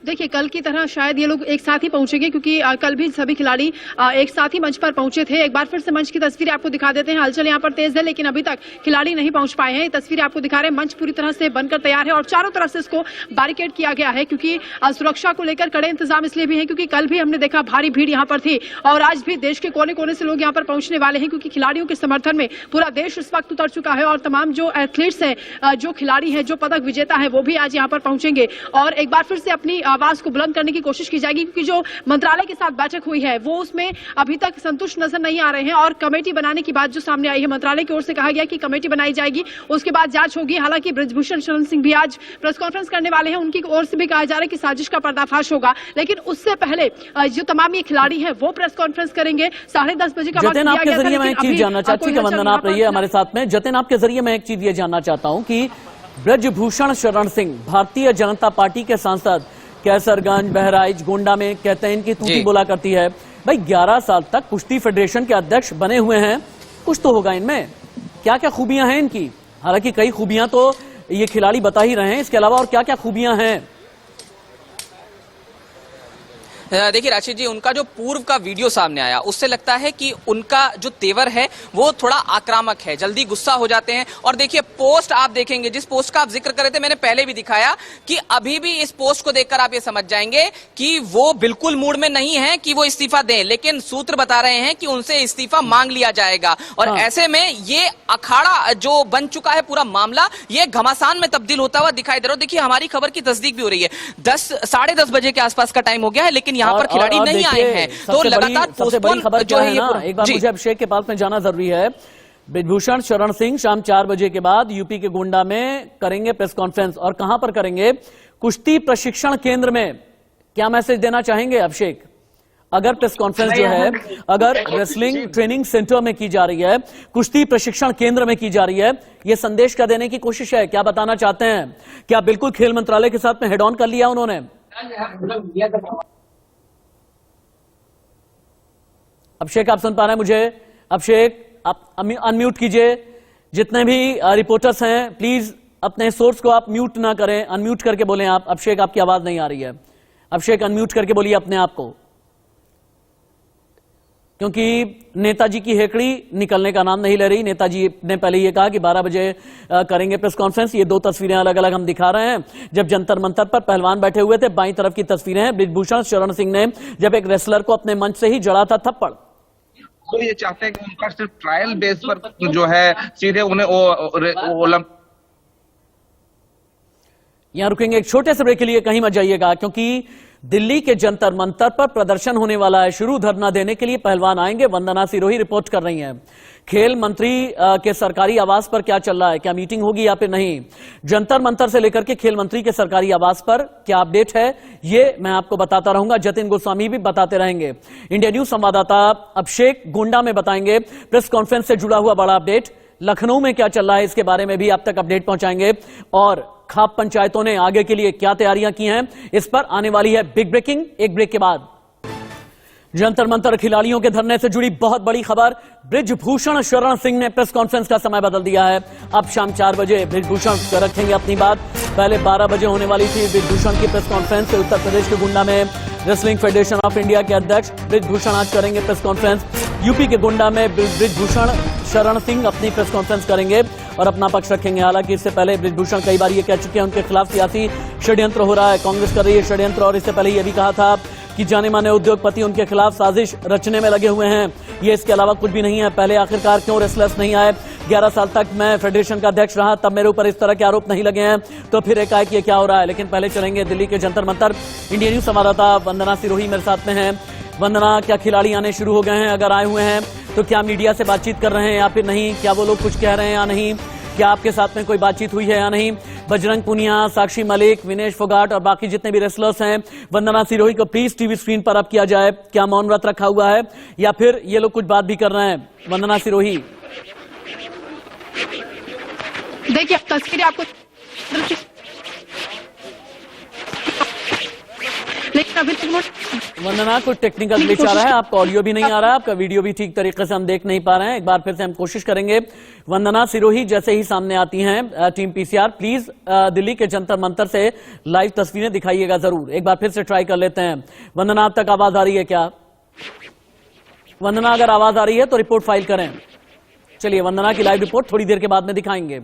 देखिए, कल की तरह शायद ये लोग एक साथ ही पहुंचेंगे, क्योंकि कल भी सभी खिलाड़ी एक साथ ही मंच पर पहुंचे थे। एक बार फिर से मंच की तस्वीर आपको दिखा देते हैं। हलचल यहाँ पर तेज है, लेकिन अभी तक खिलाड़ी नहीं पहुंच पाए हैं। ये तस्वीर आपको दिखा रहे हैं। मंच पूरी तरह से बनकर तैयार है और चारों तरफ से इसको बैरिकेड किया गया है, क्योंकि सुरक्षा को लेकर कड़े इंतजाम इसलिए भी है क्योंकि कल भी हमने देखा भारी भीड़ यहाँ पर थी और आज भी देश के कोने कोने से लोग यहाँ पर पहुंचने वाले हैं, क्योंकि खिलाड़ियों के समर्थन में पूरा देश इस वक्त उतर चुका है और तमाम जो एथलीट्स हैं, जो खिलाड़ी हैं, जो पदक विजेता है, वो भी आज यहाँ पर पहुंचेंगे और एक बार फिर से अपनी आवाज को बुलंद करने की कोशिश की जाएगी, क्योंकि जो मंत्रालय के साथ बैठक हुई है वो उसमें अभी तक संतुष्ट नजर नहीं आ रहे हैं। और कमेटी बनाने की बात जो सामने आई है, मंत्रालय की ओर से कहा गया कि कमेटी बनाई जाएगी, उसके बाद जांच होगी। हालांकि बृजभूषण शरण सिंह भी आज प्रेस कॉन्फ्रेंस करने वाले हैं, उनकी ओर से भी कहा जा रहा है कि साजिश का पर्दाफाश होगा, लेकिन उससे पहले जो तमाम ये खिलाड़ी हैं वो प्रेस कॉन्फ्रेंस करेंगे। 10:30 बजे का वक्त
जतिन,
दिया
आपके
गया था,
जरिए मैं
लेकिन
एक चीज
अभी
जानना चाहती हूँ, वंदना आप रहिए हमारे साथ में। जतिन, आपके जरिए मैं एक चीज ये जानना चाहता हूँ कि बृजभूषण शरण सिंह भारतीय जनता पार्टी के सांसद, कैसरगंज, बहराइच, गोंडा में कहते हैं इनकी तूती बोला करती है। भाई 11 साल तक कुश्ती फेडरेशन के अध्यक्ष बने हुए हैं, कुछ तो होगा इनमें, क्या क्या खूबियां हैं इनकी? हालांकि कई खूबियां तो ये खिलाड़ी बता ही रहे हैं, इसके अलावा और क्या क्या खूबियां हैं?
देखिए राशिद जी, उनका जो पूर्व का वीडियो सामने आया उससे लगता है कि उनका जो तेवर है वो थोड़ा आक्रामक है, जल्दी गुस्सा हो जाते हैं। और देखिए पोस्ट आप देखेंगे, जिस पोस्ट का आप जिक्र कर रहे थे मैंने पहले भी दिखाया कि अभी भी इस पोस्ट को देखकर आप ये समझ जाएंगे कि वो बिल्कुल मूड में नहीं है कि वो इस्तीफा दें, लेकिन सूत्र बता रहे हैं कि उनसे इस्तीफा मांग लिया जाएगा। और ऐसे में ये अखाड़ा जो बन चुका है पूरा मामला, ये घमासान में तब्दील होता हुआ दिखाई दे रहा है। देखिए हमारी खबर की तस्दीक भी हो रही है, 10-10:30 बजे के आसपास का टाइम हो गया है, लेकिन यहाँ पर खिलाड़ी नहीं आए हैं, तो लगातार पोस्टपोन जो है ना।
एक बार मुझे अभिषेक के पास में जाना जरूरी है। बृजभूषण शरण सिंह शाम 4 बजे के बाद यूपी के गोंडा में करेंगे प्रेस कॉन्फ्रेंस, और कहां पर करेंगे? कुश्ती प्रशिक्षण केंद्र में। क्या मैसेज देना चाहेंगे अभिषेक? अगर प्रेस कॉन्फ्रेंस जो है, अगर रेसलिंग ट्रेनिंग सेंटर में की जा रही है, कुश्ती प्रशिक्षण केंद्र में की जा रही है, यह संदेश क्या देने की कोशिश है? क्या बताना चाहते हैं? क्या बिल्कुल खेल मंत्रालय के साथ में हेड ऑन कर लिया उन्होंने? अभिषेक आप सुन पा रहे हैं मुझे? अभिषेक आप अनम्यूट कीजिए। जितने भी रिपोर्टर्स हैं प्लीज अपने सोर्स को आप म्यूट ना करें, अनम्यूट करके बोलें आप। अभिषेक आपकी आवाज नहीं आ रही है, अभिषेक अनम्यूट करके बोलिए अपने आप को, क्योंकि नेताजी की हेकड़ी निकलने का नाम नहीं ले रही। नेताजी ने पहले ये कहा कि 12 बजे करेंगे प्रेस कॉन्फ्रेंस। ये 2 तस्वीरें अलग अलग हम दिखा रहे हैं, जब जंतर मंतर पर पहलवान बैठे हुए थे। बाईं तरफ की तस्वीरें हैं, बृजभूषण शरण सिंह ने जब एक रेसलर को अपने मंच से ही जड़ा था थप्पड़।
तो ये चाहते हैं कि उनका सिर्फ ट्रायल बेस पर जो है सीधे उन्हें ओलंपिक।
यहां रुकेंगे एक छोटे से ब्रेक के लिए, कहीं मत जाइएगा, क्योंकि दिल्ली के जंतर मंतर पर प्रदर्शन होने वाला है शुरू। धरना देने के लिए पहलवान आएंगे। वंदना सिरोही रिपोर्ट कर रही हैं। खेल मंत्री के सरकारी आवास पर क्या चल रहा है, क्या मीटिंग होगी या फिर नहीं? जंतर मंतर से लेकर के खेल मंत्री के सरकारी आवास पर क्या अपडेट है, ये मैं आपको बताता रहूंगा। जतिन गोस्वामी भी बताते रहेंगे। इंडिया न्यूज संवाददाता अभिषेक गोंडा में बताएंगे प्रेस कॉन्फ्रेंस से जुड़ा हुआ बड़ा अपडेट। लखनऊ में क्या चल रहा है इसके बारे में भी आप तक अपडेट पहुंचाएंगे। और खाप पंचायतों ने आगे के लिए क्या तैयारियां की हैं, इस पर आने वाली है बिग ब्रेकिंग। एक ब्रेक के बाद जंतर मंतर खिलाड़ियों के धरने से जुड़ी बहुत बड़ी खबर। बृजभूषण शरण सिंह ने प्रेस कॉन्फ्रेंस का समय बदल दिया है। अब शाम 4 बजे बृजभूषण रखेंगे अपनी बात। पहले 12 बजे होने वाली थी बृजभूषण की प्रेस कॉन्फ्रेंस। उत्तर प्रदेश के गोंडा में रेसलिंग फेडरेशन ऑफ इंडिया के अध्यक्ष बृजभूषण आज करेंगे प्रेस कॉन्फ्रेंस। यूपी के गोंडा में बृजभूषण शरण सिंह अपनी प्रेस कॉन्फ्रेंस करेंगे और अपना पक्ष रखेंगे। हालांकि इससे पहले बृजभूषण कई बार ये कह चुके हैं उनके खिलाफ सियासी षड्यंत्र हो रहा है, कांग्रेस कर रही है षड्यंत्र। और इससे पहले ये भी कहा था कि जाने माने उद्योगपति उनके खिलाफ साजिश रचने में लगे हुए हैं। ये इसके अलावा कुछ भी नहीं है। पहले आखिरकार क्यों रेसलर्स नहीं आए? 11 साल तक मैं फेडरेशन का अध्यक्ष रहा, तब मेरे ऊपर इस तरह के आरोप नहीं लगे हैं, तो फिर एकाएक ये क्या हो रहा है? लेकिन पहले चलेंगे दिल्ली के जंतर मंतर। इंडिया न्यूज संवाददाता वंदना सिरोही मेरे साथ में है। वंदना, क्या खिलाड़ी आने शुरू हो गए हैं? अगर आए हुए हैं तो क्या मीडिया से बातचीत कर रहे हैं या फिर नहीं? क्या वो लोग कुछ कह रहे हैं या नहीं? क्या आपके साथ में कोई बातचीत हुई है या नहीं? बजरंग पुनिया, साक्षी मलिक, विनेश फोगाट और बाकी जितने भी रेसलर्स हैं, वंदना सिरोही को प्लीज टीवी स्क्रीन पर अब किया जाए। क्या मौन व्रत रखा हुआ है या फिर ये लोग कुछ बात भी कर रहे हैं? वंदना सिरोही,
देखिए तस्वीरें आपको, लेकिन अभी
वंदना कुछ टेक्निकल ग्लिच आ रहा है, आपका ऑडियो भी नहीं आ रहा है, आपका वीडियो भी ठीक तरीके से हम देख नहीं पा रहे हैं। एक बार फिर से हम कोशिश करेंगे। वंदना सिरोही जैसे ही सामने आती हैं टीम पीसीआर, प्लीज दिल्ली के जंतर मंतर से लाइव तस्वीरें दिखाइएगा जरूर। एक बार फिर से ट्राई कर लेते हैं। वंदना, अब तक आवाज आ रही है क्या? वंदना, अगर आवाज आ रही है तो रिपोर्ट फाइल करें। चलिए, वंदना की लाइव रिपोर्ट थोड़ी देर के बाद में दिखाएंगे।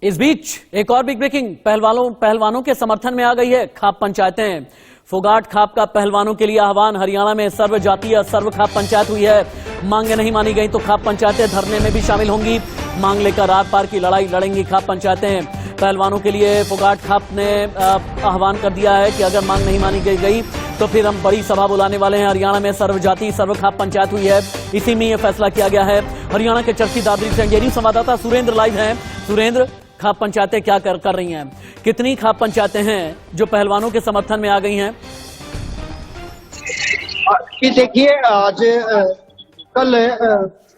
इस बीच एक और बिग ब्रेकिंग पहलवानों के समर्थन में आ गई है खाप पंचायतें। फोगाट खाप का पहलवानों के लिए आह्वान। हरियाणा में सर्व जातीय सर्व खाप पंचायत हुई है। मांगे नहीं मानी गई तो खाप पंचायतें धरने में भी शामिल होंगी। मांग लेकर आर पार की लड़ाई लड़ेंगी खाप पंचायतें। पहलवानों के लिए फोगाट खाप ने आह्वान कर दिया है कि अगर मांग नहीं मानी गई तो फिर हम बड़ी सभा बुलाने वाले हैं। हरियाणा में सर्वजातीय सर्वखाप पंचायत हुई है, इसी में यह फैसला किया गया है। हरियाणा के चरखी दादरी से एनडीए न्यूज संवाददाता सुरेंद्र लाइव हैं। सुरेंद्र, खाप पंचायतें क्या कर रही हैं? कितनी खाप पंचायतें हैं जो पहलवानों के समर्थन में आ गई हैं?
देखिए, आज कल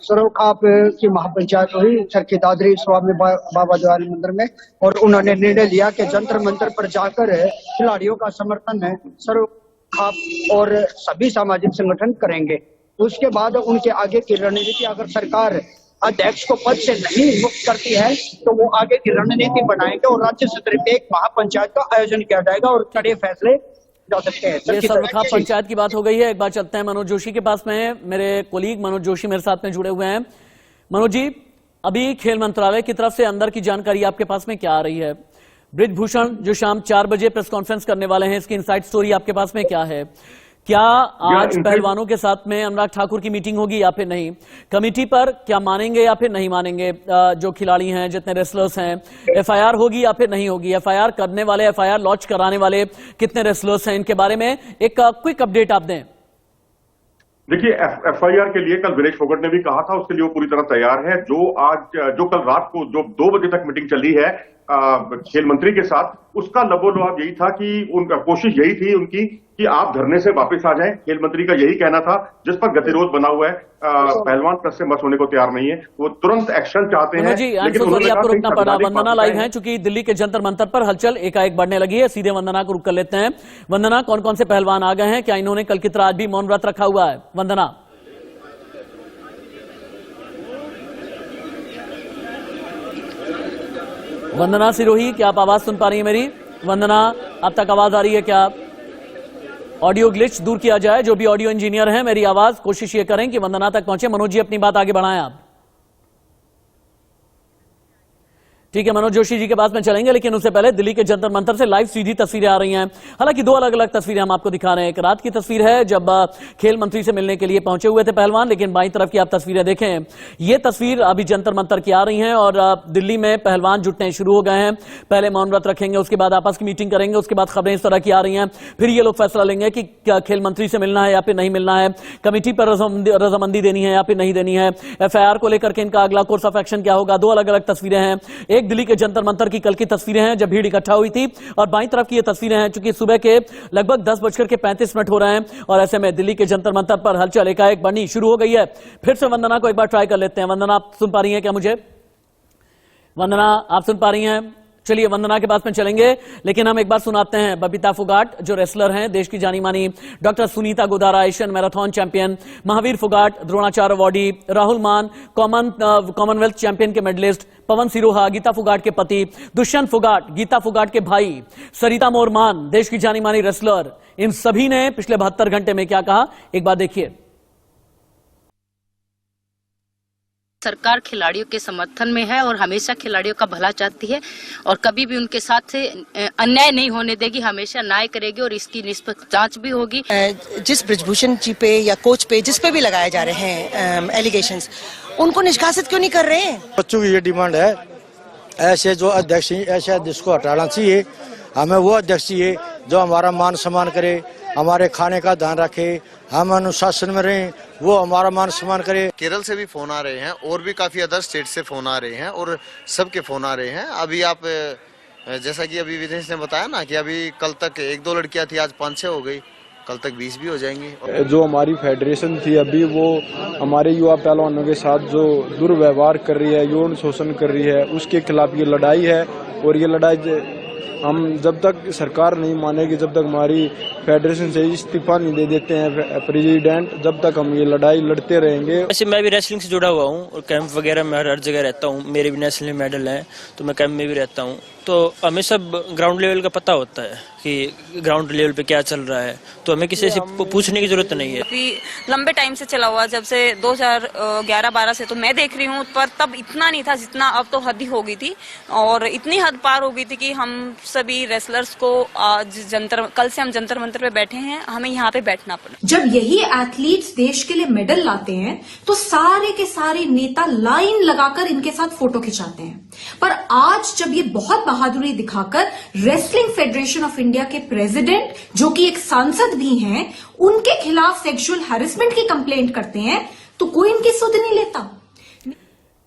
सर्वखाप की महापंचायत हुई चरखी दादरी स्वामी बाबा जवाहरी मंदिर में, और उन्होंने निर्णय लिया कि जंतर मंतर पर जाकर खिलाड़ियों का समर्थन है सर्वखाप और सभी सामाजिक संगठन करेंगे। उसके बाद उनके आगे की रणनीति, अगर सरकार अध्यक्ष को पद से नहीं मुक्त करती है तो वो आगे की रणनीति बनाएंगे और राज्य स्तर पे एक महापंचायत का आयोजन किया जाएगा और कड़े फैसले जा सकते हैं।
ये सर्वखाप पंचायत की बात हो गई है। एक बार चलते हैं मनोज जोशी के पास में। मेरे कोलीग मनोज जोशी मेरे साथ में जुड़े हुए हैं। मनोज जी, अभी खेल मंत्रालय की तरफ से अंदर की जानकारी आपके पास में क्या आ रही है? बृजभूषण जो शाम 4 बजे प्रेस कॉन्फ्रेंस करने वाले हैं, इसकी इनसाइड स्टोरी आपके पास में क्या है? क्या आज पहलवानों के साथ में अनुराग ठाकुर की मीटिंग होगी या फिर नहीं? कमेटी पर क्या मानेंगे या फिर नहीं मानेंगे जो खिलाड़ी हैं, जितने रेसलर्स हैं? एफआईआर होगी या फिर नहीं होगी? एफआईआर करने वाले, एफआईआर लॉन्च कराने वाले कितने रेसलर्स हैं? इनके बारे में एक क्विक अपडेट आप दें।
देखिए, एफआईआर के लिए कल विनेश फोगाट ने भी कहा था, उसके लिए वो पूरी तरह तैयार है। जो कल रात को जो 2 बजे तक मीटिंग चली है खेल मंत्री के साथ, उसका लबोलबाब यही था कि उनका कोशिश यही थी उनकी कि आप धरने से वापस आ जाएं। खेल मंत्री का यही कहना था, जिस पर गतिरोध बना हुआ है। पहलवान प्रेस से मत होने को तैयार नहीं है, वो तुरंत एक्शन चाहते हैं।
लेकिन आपको रुकना पड़ा। वंदना लाइव है, चूंकि दिल्ली के जंतर मंतर पर हलचल एकाएक बढ़ने लगी है। सीधे वंदना को रुक कर लेते हैं। वंदना, कौन कौन से पहलवान आ गए हैं? क्या इन्होंने कल की तरह आज भी मौन व्रत रखा हुआ है? वंदना। वंदना सिरोही, क्या आप आवाज सुन पा रही है मेरी? वंदना, अब तक आवाज आ रही है क्या? ऑडियो ग्लिच दूर किया जाए। जो भी ऑडियो इंजीनियर हैं, मेरी आवाज कोशिश ये करें कि वंदना तक पहुंचे। मनोज जी, अपनी बात आगे बढ़ाएं आप। ठीक है, मनोज जोशी जी के पास में चलेंगे, लेकिन उससे पहले दिल्ली के जंतर मंतर से लाइव सीधी तस्वीरें आ रही हैं। हालांकि 2 अलग अलग तस्वीरें हम आपको दिखा रहे हैं। एक रात की तस्वीर है जब खेल मंत्री से मिलने के लिए पहुंचे हुए थे पहलवान, लेकिन बाईं तरफ की आप तस्वीरें देखें, ये तस्वीर अभी जंतर मंतर की आ रही हैं और दिल्ली में पहलवान जुटने शुरू हो गए हैं। पहले मौन व्रत रखेंगे, उसके बाद आपस की मीटिंग करेंगे, उसके बाद खबरें इस तरह की आ रही हैं। फिर ये लोग फैसला लेंगे कि क्या खेल मंत्री से मिलना है या फिर नहीं मिलना है, कमेटी पर रजामंदी देनी है या फिर नहीं देनी है, एफआईआर को लेकर के इनका अगला कोर्स ऑफ एक्शन क्या होगा। 2 अलग अलग तस्वीरें हैं। एक दिल्ली के जंतर मंतर की कल की तस्वीरें हैं जब भीड़ इकट्ठा हुई थी, और बाईं तरफ की ये तस्वीरें हैं चूंकि सुबह के लगभग 10:35 हो रहे हैं और ऐसे में दिल्ली के जंतर मंतर पर हलचल एकाएक बढ़नी शुरू हो गई है। फिर से वंदना को एक बार ट्राई कर लेते हैं। वंदना, आप सुन पा रही हैं क्या मुझे? वंदना, आप सुन पा रही हैं? चलिए वंदना के पास में चलेंगे, लेकिन हम एक बार सुनाते हैं बबीता फोगाट जो रेसलर हैं, देश की जानी मानी doctor Sunita Godara Asian marathon champion, Mahavir Phogat Dronacharya awardee, Rahul मान कॉमनवेल्थ चैंपियन के मेडलिस्ट, पवन सिरोहा गीता फोगाट के पति, दुष्यंत फोगाट गीता फोगाट के भाई, सरिता मोरमान देश की जानी मानी रेसलर, इन सभी ने पिछले 72 घंटे में क्या कहा, एक बार देखिए।
सरकार खिलाड़ियों के समर्थन में है और हमेशा खिलाड़ियों का भला चाहती है और कभी भी उनके साथ से अन्याय नहीं होने देगी, हमेशा न्याय करेगी और इसकी निष्पक्ष जांच भी होगी।
जिस बृजभूषण जी पे या कोच पे जिस पे भी लगाए जा रहे हैं एलिगेशंस, उनको निष्कासित क्यों नहीं कर रहे हैं?
बच्चों की ये डिमांड है, ऐसे जो अध्यक्ष ऐसे अध्यक्ष को हटाना चाहिए। हमें वो अध्यक्ष चाहिए जो हमारा मान सम्मान करे, हमारे खाने का ध्यान रखे, हम अनुशासन में रहें, वो हमारा मान सम्मान करे।
केरल से भी फोन आ रहे हैं और भी काफी अदर स्टेट से फोन आ रहे हैं और सबके फोन आ रहे हैं। अभी आप जैसा कि अभी विदेश ने बताया ना कि अभी कल तक 1-2 लड़कियां थी, आज 5-6 हो गई, कल तक 20 भी हो जाएंगी।
जो हमारी फेडरेशन थी अभी वो हमारे युवा पहलवानों के साथ जो दुर्व्यवहार कर रही है, यौन शोषण कर रही है, उसके खिलाफ ये लड़ाई है। और ये लड़ाई हम जब तक सरकार नहीं मानेगी, जब तक हमारी फेडरेशन से इस्तीफा नहीं दे देते हैं प्रेसिडेंट, जब तक हम ये लड़ाई लड़ते रहेंगे।
वैसे मैं भी रेसलिंग से जुड़ा हुआ हूँ और कैंप वगैरह में हर जगह रहता हूँ, मेरे भी नेशनल मेडल हैं तो मैं कैंप में भी रहता हूँ, तो हमें सब ग्राउंड लेवल का पता होता है कि ग्राउंड लेवल पे क्या चल रहा है, तो हमें किसी से पूछने की जरूरत नहीं है।
लंबे टाइम से चला हुआ, जब से 2011-12 से तो मैं देख रही हूँ, पर तब इतना नहीं था जितना अब तो हद ही हो गई थी और इतनी हद पार हो गई थी कि हम सभी रेसलर्स को कल से हम जंतर मंतर पे बैठे हैं, हमें यहाँ पे बैठना पड़ा।
जब यही एथलीट्स देश के लिए मेडल लाते हैं तो सारे के सारे नेता लाइन लगाकर इनके साथ फोटो खिंचाते हैं, पर आज जब ये बहुत बहादुरी दिखाकर रेसलिंग फेडरेशन ऑफ इंडिया के प्रेसिडेंट, जो कि एक सांसद भी हैं, उनके खिलाफ सेक्सुअल हैरेसमेंट की कंप्लेंट करते हैं, तो कोई इनकी सुध नहीं लेता।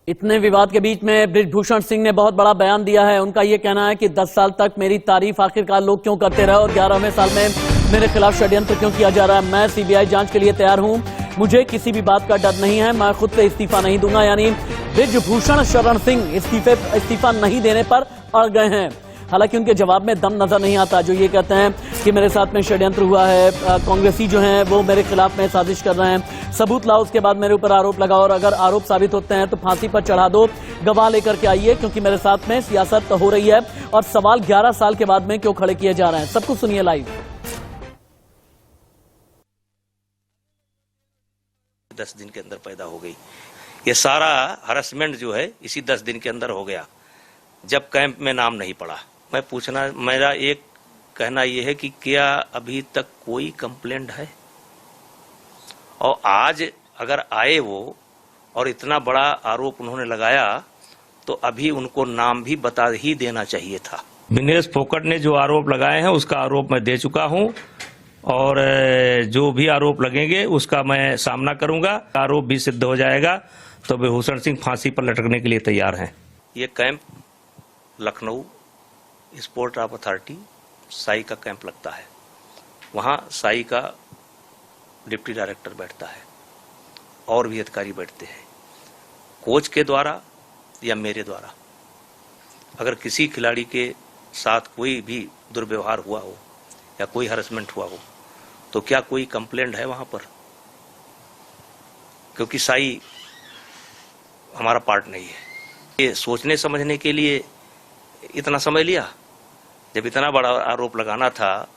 इतने विवाद के बीच में बृजभूषण सिंह ने बहुत बड़ा बयान दिया है। उनका यह कहना है कि 10 साल तक मेरी तारीफ आखिरकार लोग क्यों करते रहे और 11वें साल में मेरे खिलाफ षड्यंत्र क्यों किया जा रहा है। मैं सीबीआई जांच के लिए तैयार हूं, मुझे किसी भी बात का डर नहीं है, मैं खुद से इस्तीफा नहीं दूंगा। यानी बृजभूषण शरण सिंह इस्तीफा नहीं देने पर अड़ गए हैं। हालांकि उनके जवाब में दम नजर नहीं आता, जो ये कहते हैं कि मेरे साथ में षड्यंत्र हुआ है, कांग्रेसी जो हैं वो मेरे खिलाफ में साजिश कर रहे हैं, सबूत लाओ, उसके बाद मेरे ऊपर आरोप लगाओ और अगर आरोप साबित होते हैं तो फांसी पर चढ़ा दो, गवाह लेकर के आइए, क्योंकि मेरे साथ में सियासत हो रही है और सवाल 11 साल के बाद में क्यों खड़े किए जा रहे हैं। सब कुछ सुनिए लाइव।
10 दिन के अंदर पैदा हो गई। ये सारा हरासमेंट जो है इसी 10 दिन के अंदर हो गया, जब कैंप में नाम नहीं पड़ा। मेरा एक कहना यह है कि क्या अभी तक कोई कंप्लेंट है? और आज अगर आए वो और इतना बड़ा आरोप उन्होंने लगाया तो अभी उनको नाम भी बता ही देना चाहिए था। विनेश फोकट ने जो आरोप लगाए हैं उसका आरोप मैं दे चुका हूं और जो भी आरोप लगेंगे उसका मैं सामना करूंगा। आरोप भी सिद्ध हो जाएगा तो बृजभूषण सिंह फांसी पर लटकने के लिए तैयार हैं। ये camp Lucknow sport of authority Sai का कैंप लगता है, वहाँ साई का डिप्टी डायरेक्टर बैठता है और भी अधिकारी बैठते हैं। कोच के द्वारा या मेरे द्वारा अगर किसी खिलाड़ी के साथ कोई भी दुर्व्यवहार हुआ हो या कोई हरासमेंट हुआ हो तो क्या कोई कंप्लेंट है वहां पर? क्योंकि साई हमारा पार्ट नहीं है। ये सोचने समझने के लिए इतना समय लिया? जब इतना बड़ा आरोप लगाना था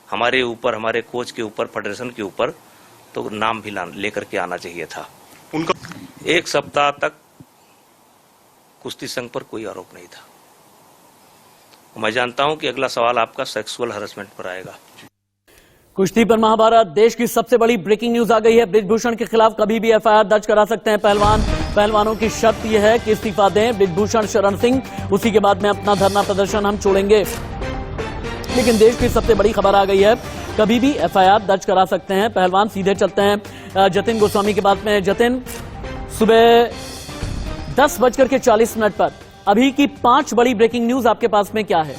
हमारे ऊपर, हमारे कोच के ऊपर, फेडरेशन के ऊपर, तो नाम भी लेकर के आना चाहिए था उनका। 1 सप्ताह तक कुश्ती संघ पर कोई आरोप नहीं था। मैं जानता हूं कि अगला सवाल आपका सेक्सुअल हरासमेंट पर आएगा।
कुश्ती पर महाभारत, देश की सबसे बड़ी ब्रेकिंग न्यूज आ गई है। बृजभूषण के खिलाफ कभी भी एफआईआर दर्ज करा सकते हैं पहलवान। पहलवानों की शर्त यह है कि इस्तीफा दें बृजभूषण शरण सिंह, उसी के बाद में अपना धरना प्रदर्शन हम छोड़ेंगे। लेकिन देश की सबसे बड़ी खबर आ गई है, कभी भी एफआईआर दर्ज करा सकते हैं पहलवान। सीधे चलते हैं जतिन गोस्वामी के बाद में। जतिन, सुबह 10:40 पर अभी की 5 बड़ी ब्रेकिंग न्यूज आपके पास में क्या है?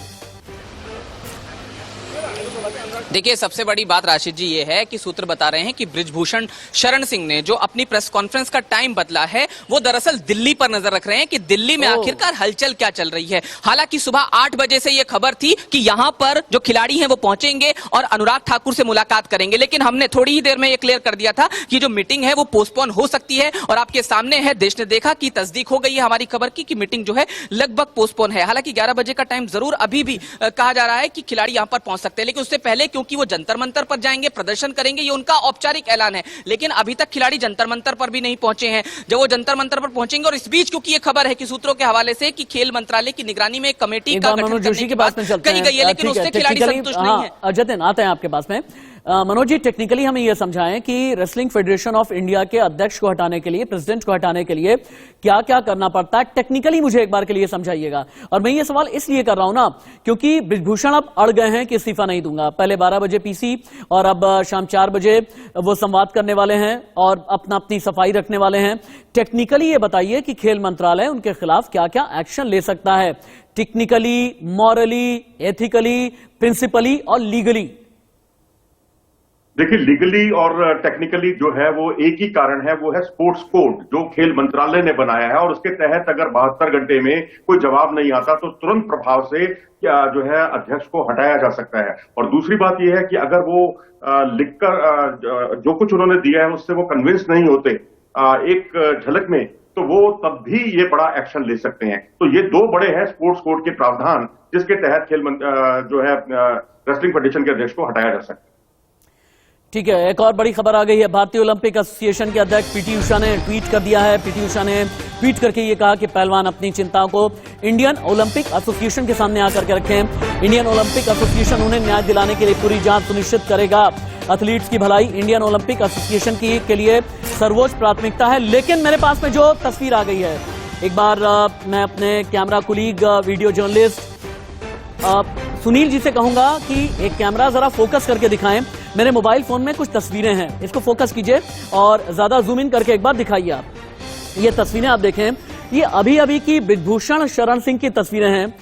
देखिए, सबसे बड़ी बात राशिद जी ये है कि सूत्र बता रहे हैं कि बृजभूषण शरण सिंह ने जो अपनी प्रेस कॉन्फ्रेंस का टाइम बदला है वो दरअसल दिल्ली पर नजर रख रहे हैं कि दिल्ली में आखिरकार हलचल क्या चल रही है। हालांकि सुबह 8 बजे से ये खबर थी कि यहां पर जो खिलाड़ी हैं वो पहुंचेंगे और अनुराग ठाकुर से मुलाकात करेंगे, लेकिन हमने थोड़ी ही देर में ये क्लियर कर दिया था कि जो मीटिंग है वो पोस्टपोन हो सकती है और आपके सामने है, देश ने देखा कि तस्दीक हो गई है हमारी खबर की कि मीटिंग जो है लगभग पोस्टपोन है। हालांकि 11 बजे का टाइम जरूर अभी भी कहा जा रहा है कि खिलाड़ी यहां पर पहुंच सकते हैं, लेकिन उससे पहले क्योंकि वो जंतर मंतर पर जाएंगे, प्रदर्शन करेंगे, ये उनका औपचारिक ऐलान है। लेकिन अभी तक खिलाड़ी जंतर मंतर पर भी नहीं पहुंचे हैं। जब वो जंतर मंतर पर पहुंचेंगे, और इस बीच क्योंकि ये खबर है कि सूत्रों के हवाले से कि खेल मंत्रालय की निगरानी में एक कमेटी का गठन करने की बात कही गई है, लेकिन उससे खिलाड़ी संतुष्ट नहीं है।
जतिन, आते हैं आपके पास में। मनोज जी, टेक्निकली हमें यह समझाएं कि रेसलिंग फेडरेशन ऑफ इंडिया के अध्यक्ष को हटाने के लिए, प्रेसिडेंट को हटाने के लिए क्या क्या करना पड़ता है, टेक्निकली मुझे एक बार के लिए समझाइएगा। और मैं ये सवाल इसलिए कर रहा हूं ना क्योंकि बृजभूषण अब अड़ गए हैं कि इस्तीफा नहीं दूंगा। पहले 12 बजे पीसी और अब शाम 4 बजे वो संवाद करने वाले हैं और अपनी सफाई रखने वाले हैं। टेक्निकली ये बताइए कि खेल मंत्रालय उनके खिलाफ क्या क्या एक्शन ले सकता है, टेक्निकली, मॉरली, एथिकली, प्रिंसिपली और लीगली।
देखिए, लीगली और टेक्निकली जो है वो एक ही कारण है, वो है स्पोर्ट्स कोड जो खेल मंत्रालय ने बनाया है और उसके तहत अगर 72 घंटे में कोई जवाब नहीं आता तो तुरंत प्रभाव से जो है अध्यक्ष को हटाया जा सकता है। और दूसरी बात यह है कि अगर वो लिखकर जो कुछ उन्होंने दिया है उससे वो कन्विंस नहीं होते एक झलक में, तो वो तब भी ये बड़ा एक्शन ले सकते हैं। तो ये 2 बड़े हैं स्पोर्ट्स कोड के प्रावधान जिसके तहत जो है रेसलिंग फेडरेशन के अध्यक्ष को हटाया जा सकता है।
ठीक है, एक और बड़ी खबर आ गई है। भारतीय ओलंपिक एसोसिएशन के अध्यक्ष पीटी उषा ने ट्वीट कर दिया है। पीटी उषा ने ट्वीट करके ये कहा कि पहलवान अपनी चिंताओं को इंडियन ओलंपिक एसोसिएशन के सामने आकर के रखें। इंडियन ओलंपिक एसोसिएशन उन्हें न्याय दिलाने के लिए पूरी जांच सुनिश्चित करेगा। एथलीट्स की भलाई इंडियन ओलंपिक एसोसिएशन के लिए सर्वोच्च प्राथमिकता है। लेकिन मेरे पास में जो तस्वीर आ गई है, एक बार मैं अपने camera colleague, video journalist Sunil ji से कहूंगा कि एक कैमरा जरा फोकस करके दिखाएं। मेरे मोबाइल फोन में कुछ तस्वीरें हैं, इसको फोकस कीजिए और ज्यादा जूम इन करके एक बार दिखाइए आप। ये तस्वीरें आप देखें, ये अभी अभी की बृजभूषण शरण सिंह की तस्वीरें हैं।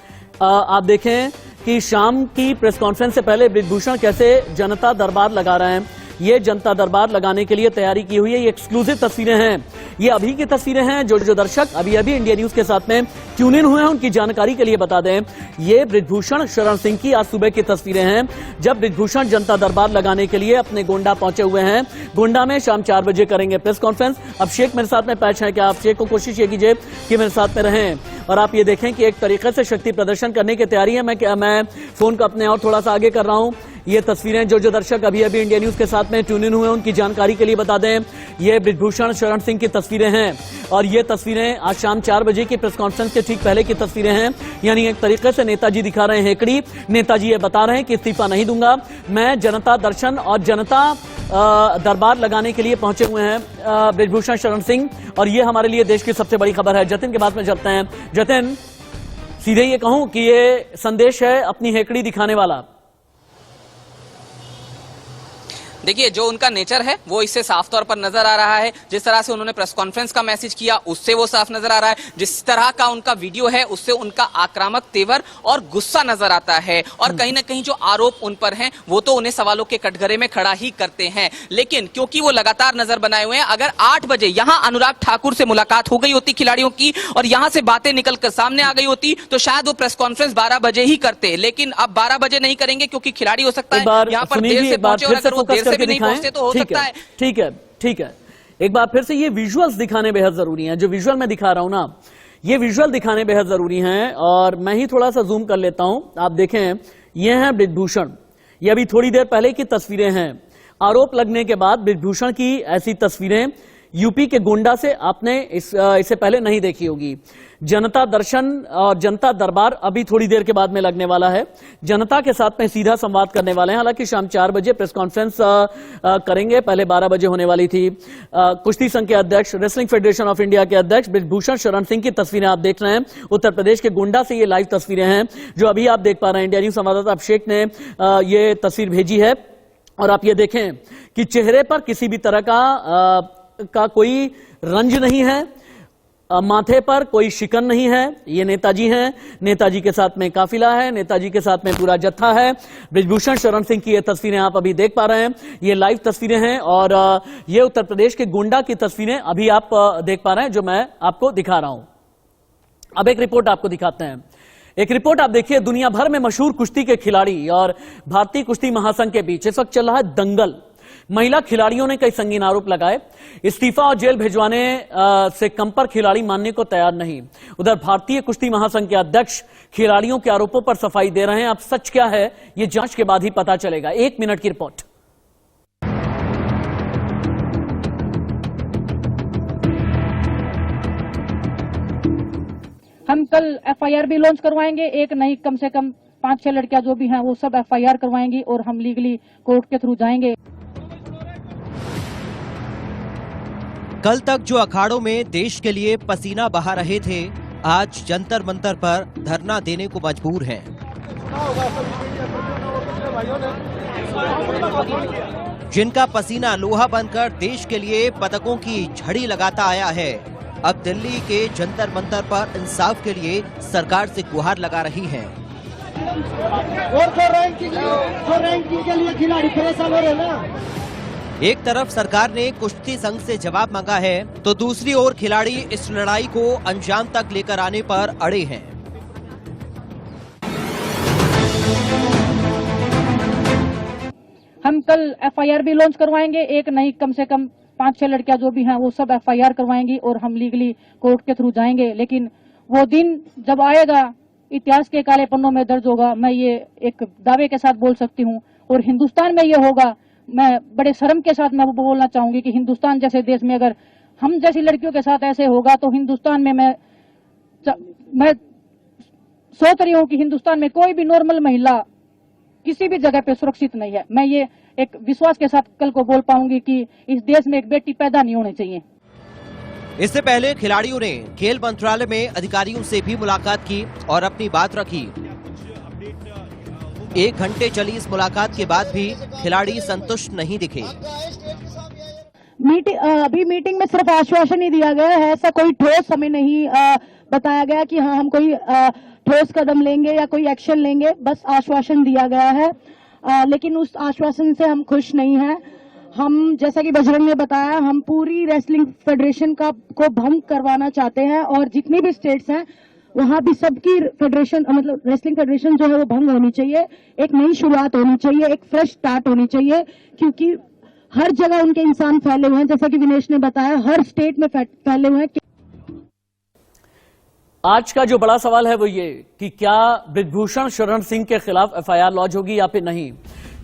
आप देखें कि शाम की प्रेस कॉन्फ्रेंस से पहले बृजभूषण कैसे जनता दरबार लगा रहे हैं। ये जनता दरबार लगाने के लिए तैयारी की हुई है। ये एक्सक्लूसिव तस्वीरें हैं, ये अभी की तस्वीरें हैं। जो दर्शक अभी अभी इंडिया न्यूज के साथ में ट्यून इन हुए हैं उनकी जानकारी के लिए बता दें, ये बृजभूषण शरण सिंह की आज सुबह की तस्वीरें हैं, जब बृजभूषण जनता दरबार लगाने के लिए अपने गोंडा पहुंचे हुए हैं। गोंडा में शाम 4 बजे करेंगे प्रेस कॉन्फ्रेंस। अब शेख मेरे साथ में पैच है, क्या आप शेख को कोशिश ये कीजिए कि मेरे साथ में रहें और आप ये देखें कि एक तरीके से शक्ति प्रदर्शन करने की तैयारी है। मैं फोन को अपने और थोड़ा सा आगे कर रहा हूं। ये तस्वीरें जो दर्शक अभी अभी इंडिया न्यूज के साथ में ट्यून इन हुए उनकी जानकारी के लिए बता दें, ये बृजभूषण शरण सिंह की तस्वीरें हैं और ये तस्वीरें आज शाम 4 बजे की प्रेस कॉन्फ्रेंस के ठीक पहले की तस्वीरें हैं। यानी एक तरीके से नेताजी दिखा रहे हैं हेकड़ी। नेताजी ये बता रहे हैं कि इस्तीफा नहीं दूंगा, मैं जनता दर्शन और जनता दरबार लगाने के लिए पहुंचे हुए हैं बृजभूषण शरण सिंह। और ये हमारे लिए देश की सबसे बड़ी खबर है। जतिन के बाद में चलते हैं। जतिन, सीधे ये कहूं कि ये संदेश है अपनी हेकड़ी दिखाने वाला।
देखिए, जो उनका नेचर है वो इससे साफ तौर पर नजर आ रहा है। जिस तरह से उन्होंने प्रेस कॉन्फ्रेंस का मैसेज किया उससे वो साफ नजर आ रहा है। जिस तरह का उनका वीडियो है उससे उनका आक्रामक तेवर और गुस्सा नजर आता है। और कहीं ना कहीं जो आरोप उन पर हैं वो तो उन्हें सवालों के कटघरे में खड़ा ही करते हैं। लेकिन क्योंकि वो लगातार नजर बनाए हुए हैं, अगर 8 बजे यहां अनुराग ठाकुर से मुलाकात हो गई होती खिलाड़ियों की और यहां से बातें निकलकर सामने आ गई होती तो शायद वो प्रेस कॉन्फ्रेंस 12 बजे ही करते। लेकिन अब 12 बजे नहीं करेंगे क्योंकि खिलाड़ी हो सकता है यहाँ पर देर से पहुंचे और अगर वो देर से भी नहीं पहुंचते तो हो सकता है।
ठीक है। एक बार फिर से ये विजुअल्स दिखाने बेहद जरूरी हैं। जो विजुअल मैं दिखा रहा हूं ना, ये विजुअल दिखाने बेहद जरूरी हैं और मैं ही थोड़ा सा जूम कर लेता हूं। आप देखें, ये है बृजभूषण, ये अभी थोड़ी देर पहले की तस्वीरें हैं। आरोप लगने के बाद बृजभूषण की ऐसी तस्वीरें यूपी के गोंडा से आपने इससे पहले नहीं देखी होगी। जनता दर्शन और जनता दरबार अभी थोड़ी देर के बाद में लगने वाला है। जनता के साथ में सीधा संवाद करने वाले हैं। हालांकि शाम 4 बजे प्रेस कॉन्फ्रेंस करेंगे, पहले 12 बजे होने वाली थी। कुश्ती संघ के अध्यक्ष, रेसलिंग फेडरेशन ऑफ इंडिया के अध्यक्ष बृजभूषण शरण सिंह की तस्वीरें आप देख रहे हैं। उत्तर प्रदेश के गोंडा से ये लाइव तस्वीरें हैं जो अभी आप देख पा रहे हैं। इंडिया न्यूज संवाददाता अभिषेक ने ये तस्वीर भेजी है और आप ये देखें कि चेहरे पर किसी भी तरह का कोई रंज नहीं है, माथे पर कोई शिकन नहीं है। ये नेताजी हैं, नेताजी के साथ में काफिला है, नेताजी के साथ में पूरा जत्था है। बृजभूषण शरण सिंह की ये तस्वीरें आप अभी देख पा रहे हैं, ये लाइव तस्वीरें हैं और ये उत्तर प्रदेश के गोंडा की तस्वीरें अभी आप देख पा रहे हैं जो मैं आपको दिखा रहा हूं। अब एक रिपोर्ट आपको दिखाते हैं। एक रिपोर्ट आप देखिए, दुनिया भर में मशहूर कुश्ती के खिलाड़ी और भारतीय कुश्ती महासंघ के बीच इस वक्त चल रहा है दंगल। महिला खिलाड़ियों ने कई संगीन आरोप लगाए। इस्तीफा और जेल भिजवाने से कम पर खिलाड़ी मानने को तैयार नहीं। उधर भारतीय कुश्ती महासंघ के अध्यक्ष खिलाड़ियों के आरोपों पर सफाई दे रहे हैं। अब सच क्या है ये जांच के बाद ही पता चलेगा। 1 मिनट की रिपोर्ट।
हम कल FIR भी लॉन्च करवाएंगे। एक नहीं, कम से कम 5-6 लड़कियां जो भी हैं वो सब FIR करवाएंगी और हम लीगली कोर्ट के थ्रू जाएंगे।
कल तक जो अखाड़ों में देश के लिए पसीना बहा रहे थे, आज जंतर मंतर पर धरना देने को मजबूर हैं। जिनका पसीना लोहा बनकर देश के लिए पदकों की झड़ी लगाता आया है, अब दिल्ली के जंतर मंतर पर इंसाफ के लिए सरकार से गुहार लगा रही हैं।
और जो रैंकिंग के लिए खिलाड़ी परेशान हो रहे ना।
एक तरफ सरकार ने कुश्ती संघ से जवाब मांगा है तो दूसरी ओर खिलाड़ी इस लड़ाई को अंजाम तक लेकर आने पर अड़े हैं।
हम कल FIR भी लॉन्च करवाएंगे। एक नहीं, कम से कम 5-6 लड़कियां जो भी हैं वो सब FIR करवाएंगी और हम लीगली कोर्ट के थ्रू जाएंगे। लेकिन वो दिन जब आएगा, इतिहास के काले पन्नों में दर्ज होगा। मैं ये एक दावे के साथ बोल सकती हूँ और हिंदुस्तान में ये होगा। मैं बड़े शर्म के साथ मैं बोलना चाहूंगी कि हिंदुस्तान जैसे देश में अगर हम जैसी लड़कियों के साथ ऐसे होगा तो हिंदुस्तान में मैं सोच रही हूँ कि हिंदुस्तान में कोई भी नॉर्मल महिला किसी भी जगह पे सुरक्षित नहीं है। मैं ये एक विश्वास के साथ कल को बोल पाऊंगी कि इस देश में एक बेटी पैदा नहीं होनी चाहिए।
इससे पहले खिलाड़ियों ने खेल मंत्रालय में अधिकारियों से भी मुलाकात की और अपनी बात रखी। 1 घंटे चली इस मुलाकात के बाद भी खिलाड़ी संतुष्ट नहीं दिखे।
अभी मीटिंग में सिर्फ आश्वासन ही दिया गया है, ऐसा कोई ठोस हमें नहीं बताया गया कि हाँ हम कोई ठोस कदम लेंगे या कोई एक्शन लेंगे, बस आश्वासन दिया गया है। लेकिन उस आश्वासन से हम खुश नहीं हैं। हम जैसा कि बजरंग ने बताया, हम पूरी रेसलिंग फेडरेशन को भंग करवाना चाहते हैं और जितनी भी स्टेट्स हैं वहां भी सबकी फेडरेशन मतलब रेसलिंग फेडरेशन जो है वो भंग होनी चाहिए। एक नई शुरुआत होनी चाहिए, एक फ्रेश स्टार्ट होनी चाहिए, क्योंकि हर जगह उनके इंसान फैले हुए हैं, जैसा कि विनेश ने बताया, हर स्टेट में फैले हुए हैं।
आज का जो बड़ा सवाल है वो ये कि क्या बृजभूषण शरण सिंह के खिलाफ एफआईआर लॉन्च होगी या फिर नहीं,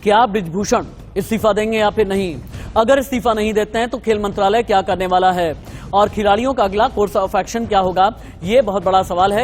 क्या बृजभूषण इस्तीफा देंगे या फिर नहीं। अगर इस्तीफा नहीं देते हैं तो खेल मंत्रालय क्या करने वाला है और खिलाड़ियों का अगला कोर्स ऑफ एक्शन क्या होगा, ये बहुत बड़ा सवाल है।